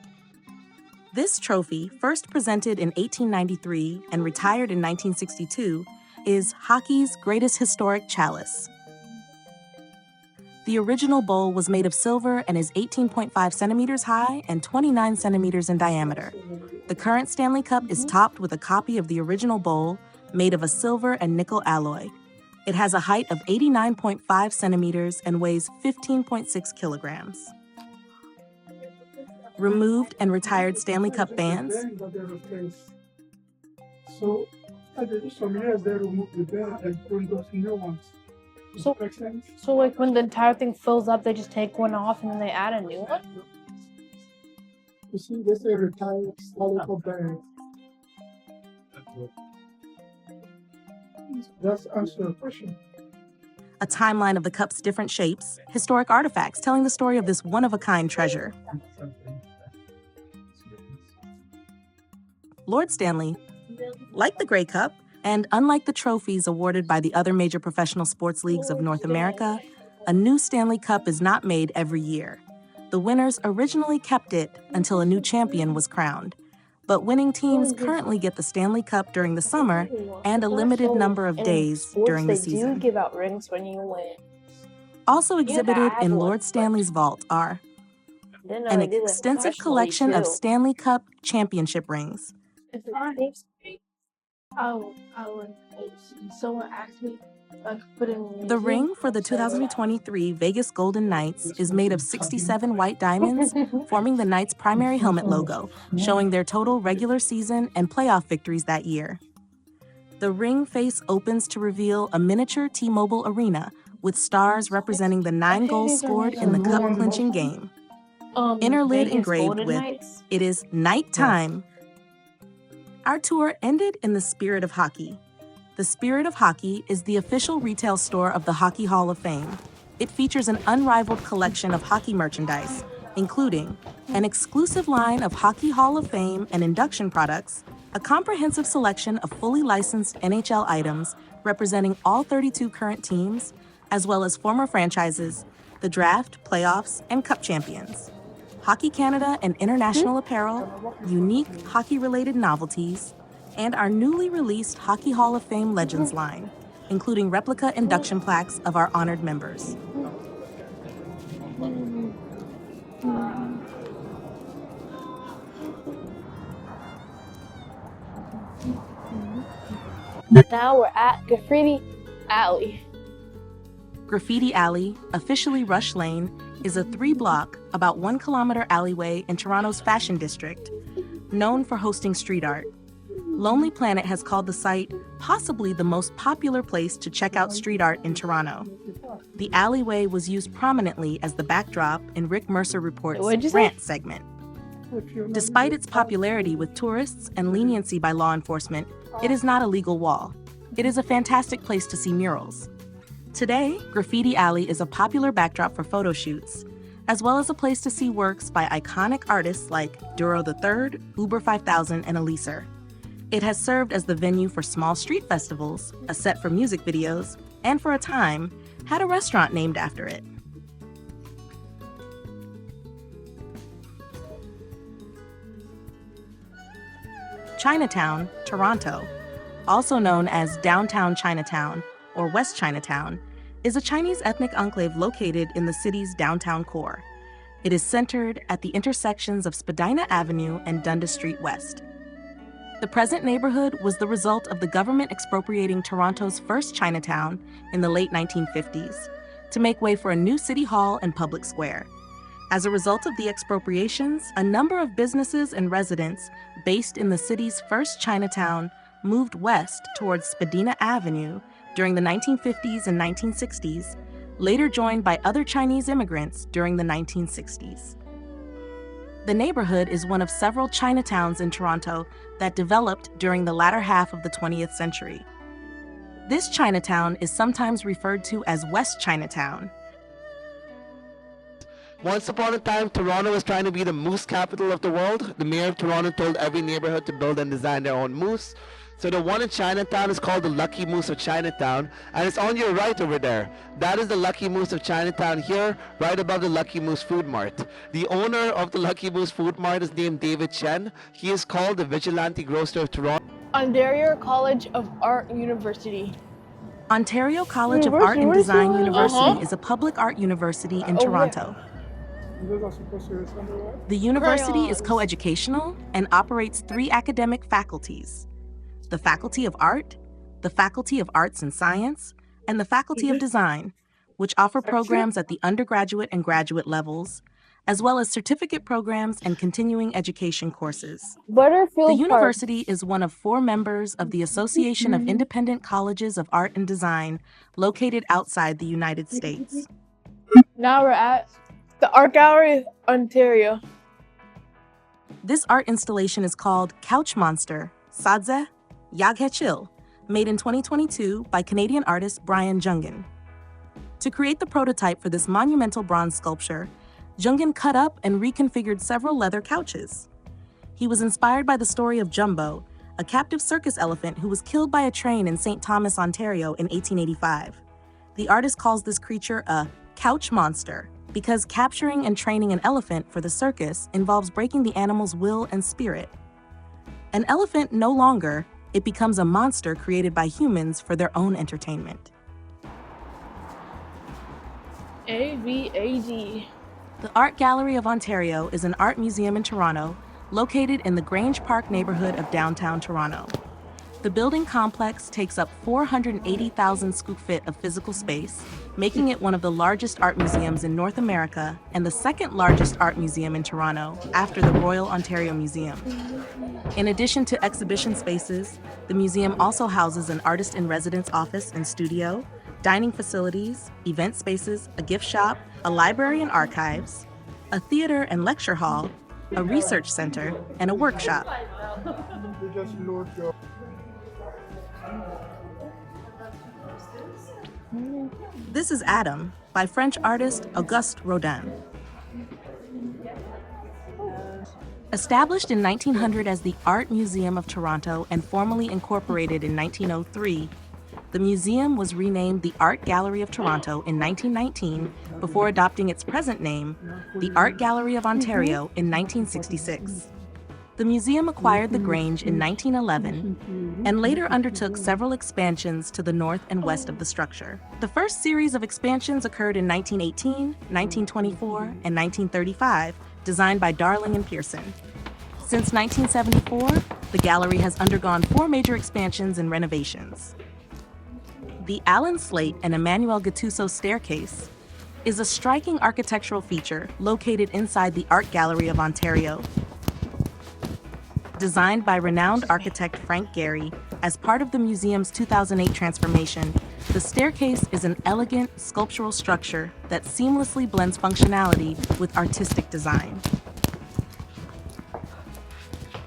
This trophy, first presented in 1893 and retired in 1962, is hockey's greatest historic chalice. The original bowl was made of silver and is 18.5 centimeters high and 29 centimeters in diameter. The current Stanley Cup is topped with a copy of the original bowl made of a silver and nickel alloy. It has a height of 89.5 centimeters and weighs 15.6 kilograms. Removed and retired Stanley Cup bands. So, after some years, they removed the band and put those new ones. So like when the entire thing fills up, they just take one off and then they add a new one? You see, this is a retired Stanley Cup band. That's answer your question. A timeline of the cup's different shapes, historic artifacts telling the story of this one-of-a-kind treasure. Lord Stanley, like the Grey Cup, and unlike the trophies awarded by the other major professional sports leagues of North America, a new Stanley Cup is not made every year. The winners originally kept it until a new champion was crowned. But winning teams currently get the Stanley Cup during the summer and a limited number of days during the season. They do give out rings when you win. Also exhibited in Lord Stanley's vault are an extensive collection of Stanley Cup championship rings, Someone asked me if I could put in The ring for the 2023 Vegas Golden Knights is made of 67 white diamonds, forming the Knights' primary helmet logo, showing their total regular season and playoff victories that year. The ring face opens to reveal a miniature T-Mobile Arena with stars representing the 9 goals scored in the cup-clinching game. Inner lid engraved with, "It is nighttime." Our tour ended in the Spirit of Hockey. The Spirit of Hockey is the official retail store of the Hockey Hall of Fame. It features an unrivaled collection of hockey merchandise, including an exclusive line of Hockey Hall of Fame and induction products, a comprehensive selection of fully licensed NHL items representing all 32 current teams, as well as former franchises, the draft, playoffs, and cup champions. Hockey Canada and international apparel, unique hockey-related novelties, and our newly released Hockey Hall of Fame Legends line, including replica induction plaques of our honored members. Now we're at Graffiti Alley. Graffiti Alley, officially Rush Lane, is a 3-block, about 1 kilometer alleyway in Toronto's Fashion District, known for hosting street art. Lonely Planet has called the site possibly the most popular place to check out street art in Toronto. The alleyway was used prominently as the backdrop in Rick Mercer Report's Rant segment. Despite its popularity with tourists and leniency by law enforcement, it is not a legal wall. It is a fantastic place to see murals. Today, Graffiti Alley is a popular backdrop for photo shoots, as well as a place to see works by iconic artists like Duro III, Uber 5000, and Eliezer. It has served as the venue for small street festivals, a set for music videos, and for a time, had a restaurant named after it. Chinatown, Toronto, also known as Downtown Chinatown or West Chinatown, is a Chinese ethnic enclave located in the city's downtown core. It is centered at the intersections of Spadina Avenue and Dundas Street West. The present neighborhood was the result of the government expropriating Toronto's first Chinatown in the late 1950s to make way for a new city hall and public square. As a result of the expropriations, a number of businesses and residents based in the city's first Chinatown moved west towards Spadina Avenue during the 1950s and 1960s, later joined by other Chinese immigrants during the 1960s. The neighborhood is one of several Chinatowns in Toronto that developed during the latter half of the 20th century. This Chinatown is sometimes referred to as West Chinatown. Once upon a time, Toronto was trying to be the moose capital of the world. The mayor of Toronto told every neighborhood to build and design their own moose. So the one in Chinatown is called the Lucky Moose of Chinatown, and it's on your right over there. That is the Lucky Moose of Chinatown here, right above the Lucky Moose Food Mart. The owner of the Lucky Moose Food Mart is named David Chen. He is called the Vigilante Grocer of Toronto. Ontario College of Art University. Ontario College of Art and Design University is a public art university in Toronto. The university is coeducational and operates 3 academic faculties: the Faculty of Art, the Faculty of Arts and Science, and the Faculty of Design, which offer programs at the undergraduate and graduate levels, as well as certificate programs and continuing education courses. The university is one of 4 members of the Association of Independent Colleges of Art and Design located outside the United States. Now we're at the Art Gallery of Ontario. This art installation is called Couch Monster, Sadze Yaghechil, made in 2022 by Canadian artist Brian Jungen. To create the prototype for this monumental bronze sculpture, Jungen cut up and reconfigured several leather couches. He was inspired by the story of Jumbo, a captive circus elephant who was killed by a train in St. Thomas, Ontario in 1885. The artist calls this creature a couch monster because capturing and training an elephant for the circus involves breaking the animal's will and spirit. An elephant no longer, it becomes a monster created by humans for their own entertainment. AVAD. The Art Gallery of Ontario is an art museum in Toronto located in the Grange Park neighborhood of downtown Toronto. The building complex takes up 480,000 square feet of physical space, making it one of the largest art museums in North America and the second largest art museum in Toronto after the Royal Ontario Museum. In addition to exhibition spaces, the museum also houses an artist-in-residence office and studio, dining facilities, event spaces, a gift shop, a library and archives, a theater and lecture hall, a research center, and a workshop. This is Adam, by French artist Auguste Rodin. Established in 1900 as the Art Museum of Toronto and formally incorporated in 1903, the museum was renamed the Art Gallery of Toronto in 1919 before adopting its present name, the Art Gallery of Ontario, in 1966. The museum acquired the Grange in 1911 and later undertook several expansions to the north and west of the structure. The first series of expansions occurred in 1918, 1924, and 1935, designed by Darling and Pearson. Since 1974, the gallery has undergone 4 major expansions and renovations. The Alan Slate and Emmanuel Gattuso staircase is a striking architectural feature located inside the Art Gallery of Ontario. Designed by renowned architect Frank Gehry as part of the museum's 2008 transformation, the staircase is an elegant sculptural structure that seamlessly blends functionality with artistic design.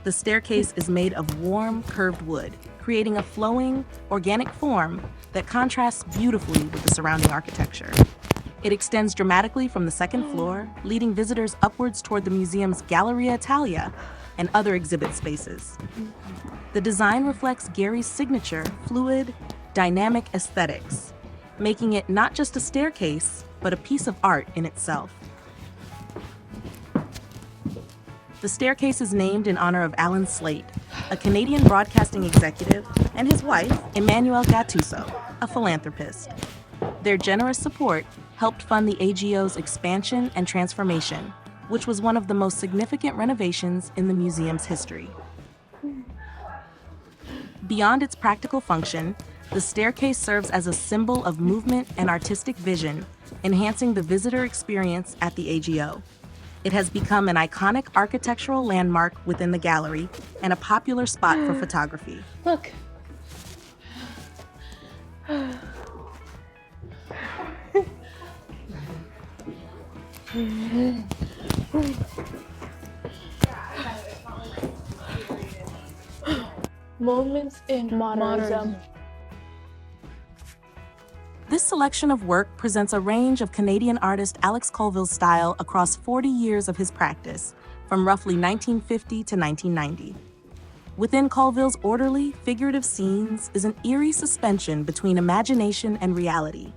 The staircase is made of warm, curved wood, creating a flowing, organic form that contrasts beautifully with the surrounding architecture. It extends dramatically from the second floor, leading visitors upwards toward the museum's Galleria Italia and other exhibit spaces. The design reflects Gehry's signature, fluid, dynamic aesthetics, making it not just a staircase, but a piece of art in itself. The staircase is named in honor of Alan Slate, a Canadian broadcasting executive, and his wife, Emmanuel Gattuso, a philanthropist. Their generous support helped fund the AGO's expansion and transformation, which was one of the most significant renovations in the museum's history. Beyond its practical function, the staircase serves as a symbol of movement and artistic vision, enhancing the visitor experience at the AGO. It has become an iconic architectural landmark within the gallery and a popular spot for photography. Look. Moments in modernism. This selection of work presents a range of Canadian artist Alex Colville's style across 40 years of his practice, from roughly 1950 to 1990. Within Colville's orderly, figurative scenes is an eerie suspension between imagination and reality.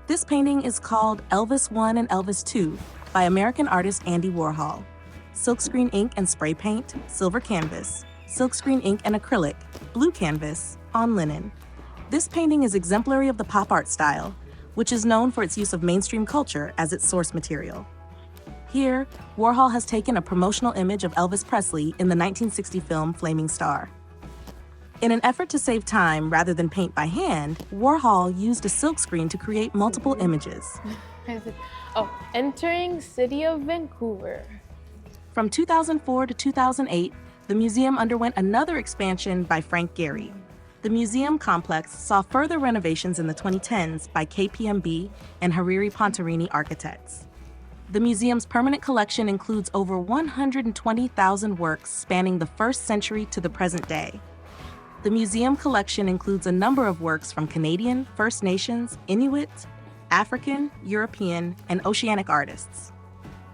This painting is called Elvis I and Elvis II by American artist Andy Warhol. Silkscreen ink and spray paint, silver canvas, silkscreen ink and acrylic, blue canvas, on linen. This painting is exemplary of the pop art style, which is known for its use of mainstream culture as its source material. Here, Warhol has taken a promotional image of Elvis Presley in the 1960 film Flaming Star. In an effort to save time rather than paint by hand, Warhol used a silkscreen to create multiple images. Entering City of Vancouver. From 2004 to 2008, the museum underwent another expansion by Frank Gehry. The museum complex saw further renovations in the 2010s by KPMB and Hariri Pontarini architects. The museum's permanent collection includes over 120,000 works spanning the 1st century to the present day. The museum collection includes a number of works from Canadian, First Nations, Inuit, African, European, and Oceanic artists.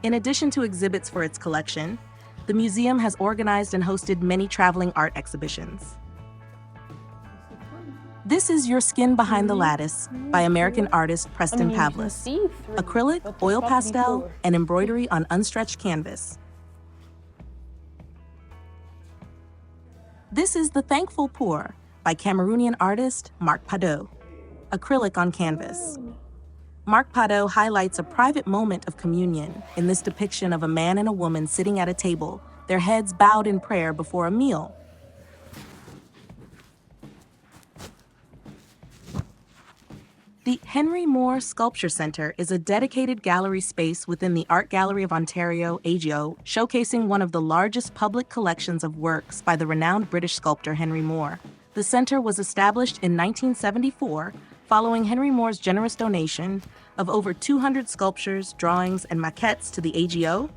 In addition to exhibits for its collection, the museum has organized and hosted many traveling art exhibitions. This is Your Skin Behind the Lattice by American artist Preston Pavlis. Acrylic, oil pastel, and embroidery on unstretched canvas. This is The Thankful Poor by Cameroonian artist Marc Padot. Acrylic on canvas. Mark Padeau highlights a private moment of communion in this depiction of a man and a woman sitting at a table, their heads bowed in prayer before a meal. The Henry Moore Sculpture Centre is a dedicated gallery space within the Art Gallery of Ontario, AGO, showcasing one of the largest public collections of works by the renowned British sculptor Henry Moore. The centre was established in 1974 following Henry Moore's generous donation of over 200 sculptures, drawings, and maquettes to the AGO,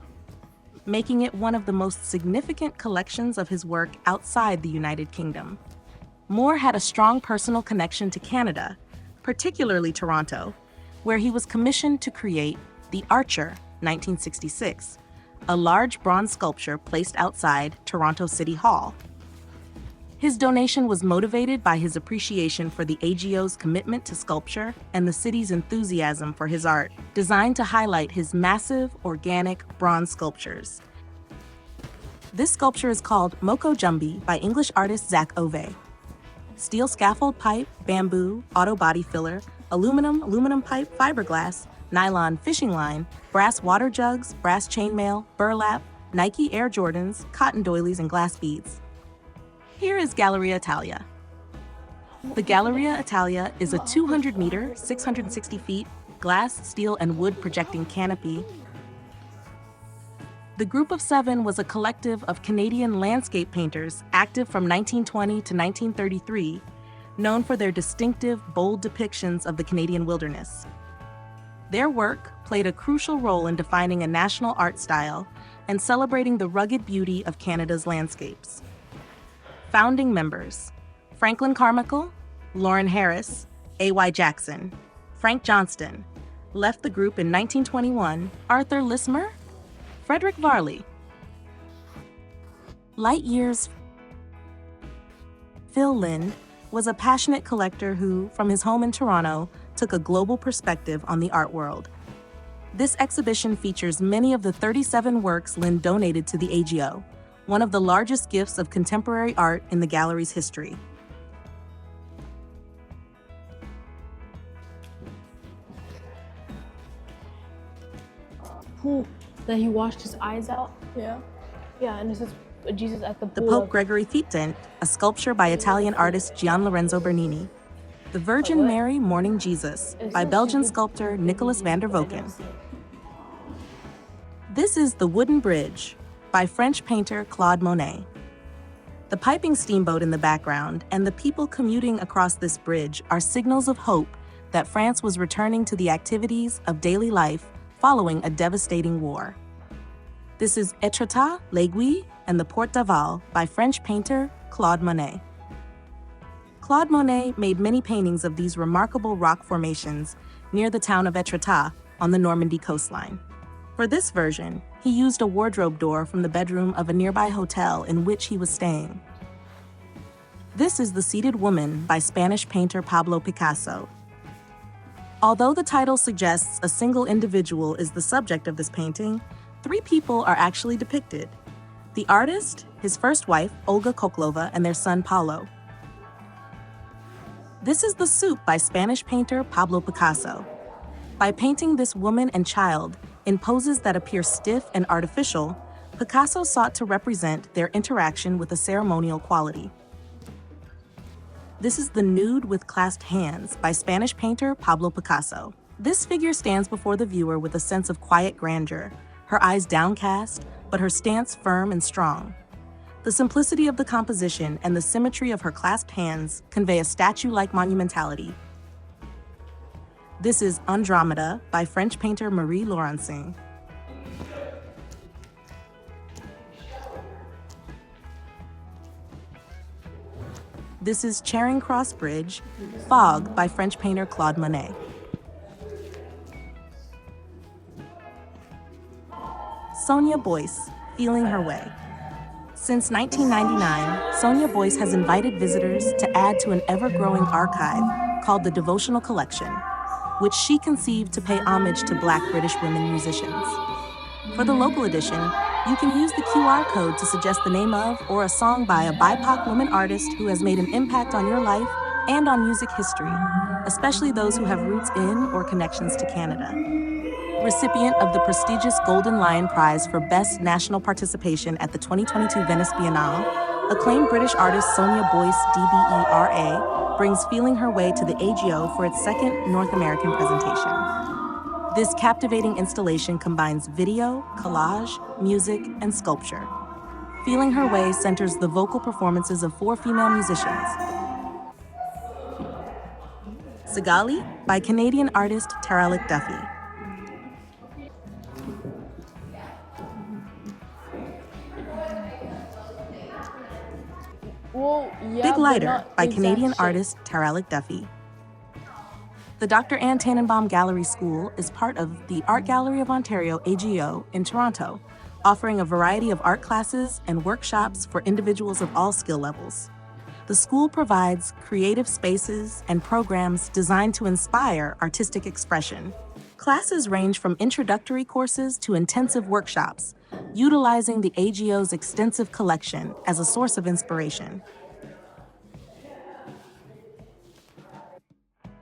making it one of the most significant collections of his work outside the United Kingdom. Moore had a strong personal connection to Canada, particularly Toronto, where he was commissioned to create the Archer, 1966, a large bronze sculpture placed outside Toronto City Hall. His donation was motivated by his appreciation for the AGO's commitment to sculpture and the city's enthusiasm for his art, designed to highlight his massive, organic bronze sculptures. This sculpture is called Moko Jumbi by English artist Zach Ove. Steel scaffold pipe, bamboo, auto body filler, aluminum pipe, fiberglass, nylon fishing line, brass water jugs, brass chainmail, burlap, Nike Air Jordans, cotton doilies, and glass beads. Here is Galleria Italia. The Galleria Italia is a 200-meter, 660 feet, glass, steel, and wood projecting canopy. The Group of Seven was a collective of Canadian landscape painters active from 1920 to 1933, known for their distinctive, bold depictions of the Canadian wilderness. Their work played a crucial role in defining a national art style and celebrating the rugged beauty of Canada's landscapes. Founding members: Franklin Carmichael, Lauren Harris, A.Y. Jackson, Frank Johnston. Left the group in 1921, Arthur Lismer, Frederick Varley. Light years. Phil Lind was a passionate collector who, from his home in Toronto, took a global perspective on the art world. This exhibition features many of the 37 works Lind donated to the AGO, one of the largest gifts of contemporary art in the gallery's history. Pool that he washed his eyes out. Yeah. Yeah, and it says Jesus at the The pool. Pope Gregory Feet Tent, a sculpture by Italian artist Gian Lorenzo Bernini. The Virgin Mary Mourning Jesus by Belgian sculptor Nicolas van der Voken. This is The Wooden Bridge by French painter Claude Monet. The piping steamboat in the background and the people commuting across this bridge are signals of hope that France was returning to the activities of daily life following a devastating war. This is Etretat, L'Aiguille, and the Port d'Aval by French painter Claude Monet. Claude Monet made many paintings of these remarkable rock formations near the town of Etretat on the Normandy coastline. For this version, he used a wardrobe door from the bedroom of a nearby hotel in which he was staying. This is The Seated Woman by Spanish painter Pablo Picasso. Although the title suggests a single individual is the subject of this painting, 3 people are actually depicted: the artist, his first wife, Olga Koklova, and their son, Paulo. This is The Soup by Spanish painter Pablo Picasso. By painting this woman and child in poses that appear stiff and artificial, Picasso sought to represent their interaction with a ceremonial quality. This is The Nude with Clasped Hands by Spanish painter Pablo Picasso. This figure stands before the viewer with a sense of quiet grandeur, her eyes downcast, but her stance firm and strong. The simplicity of the composition and the symmetry of her clasped hands convey a statue-like monumentality. This is Andromeda by French painter Marie Laurencin. This is Charing Cross Bridge, Fog by French painter Claude Monet. Sonia Boyce, Feeling Her Way. Since 1999, Sonia Boyce has invited visitors to add to an ever-growing archive called the Devotional Collection, which she conceived to pay homage to Black British women musicians. For the local edition, you can use the QR code to suggest the name of or a song by a BIPOC woman artist who has made an impact on your life and on music history, especially those who have roots in or connections to Canada. Recipient of the prestigious Golden Lion Prize for Best National Participation at the 2022 Venice Biennale, acclaimed British artist Sonia Boyce DBERA brings Feeling Her Way to the AGO for its second North American presentation. This captivating installation combines video, collage, music, and sculpture. Feeling Her Way centers the vocal performances of 4 female musicians. Sigali by Canadian artist Taralik Duffy. Well, yeah, Big but Lighter not by exact Canadian shape. artist Taralik Duffy. The Dr. Anne Tannenbaum Gallery School is part of the Art Gallery of Ontario, AGO, in Toronto, offering a variety of art classes and workshops for individuals of all skill levels. The school provides creative spaces and programs designed to inspire artistic expression. Classes range from introductory courses to intensive workshops, utilizing the AGO's extensive collection as a source of inspiration.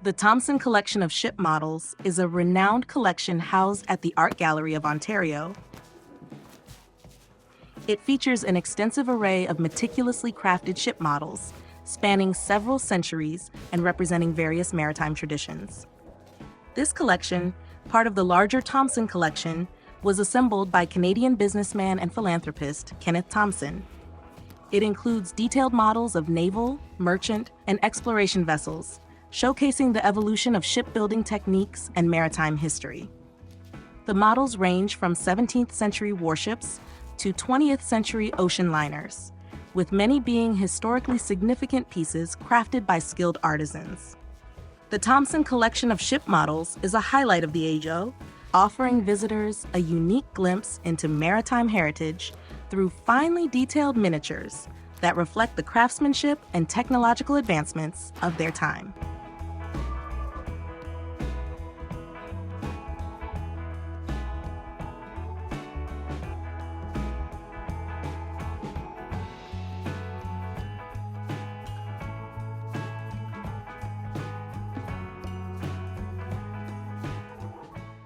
The Thompson Collection of Ship Models is a renowned collection housed at the Art Gallery of Ontario. It features an extensive array of meticulously crafted ship models, spanning several centuries and representing various maritime traditions. This collection, part of the larger Thompson Collection, was assembled by Canadian businessman and philanthropist Kenneth Thompson. It includes detailed models of naval, merchant, and exploration vessels, showcasing the evolution of shipbuilding techniques and maritime history. The models range from 17th century warships to 20th century ocean liners, with many being historically significant pieces crafted by skilled artisans. The Thompson Collection of Ship Models is a highlight of the AGO, offering visitors a unique glimpse into maritime heritage through finely detailed miniatures that reflect the craftsmanship and technological advancements of their time.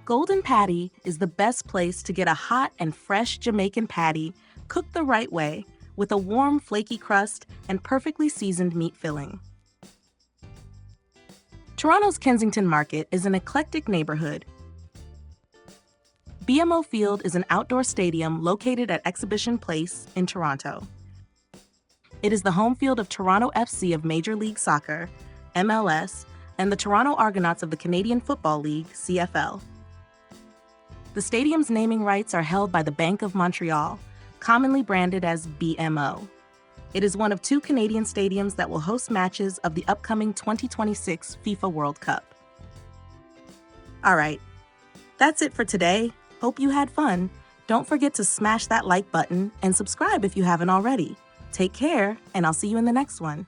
Golden Patty is the best place to get a hot and fresh Jamaican patty cooked the right way with a warm, flaky crust and perfectly seasoned meat filling. Toronto's Kensington Market is an eclectic neighborhood. BMO Field is an outdoor stadium located at Exhibition Place in Toronto. It is the home field of Toronto FC of Major League Soccer, MLS, and the Toronto Argonauts of the Canadian Football League, CFL. The stadium's naming rights are held by the Bank of Montreal, commonly branded as BMO. It is one of 2 Canadian stadiums that will host matches of the upcoming 2026 FIFA World Cup. All right, that's it for today. Hope you had fun. Don't forget to smash that like button and subscribe if you haven't already. Take care, and I'll see you in the next one.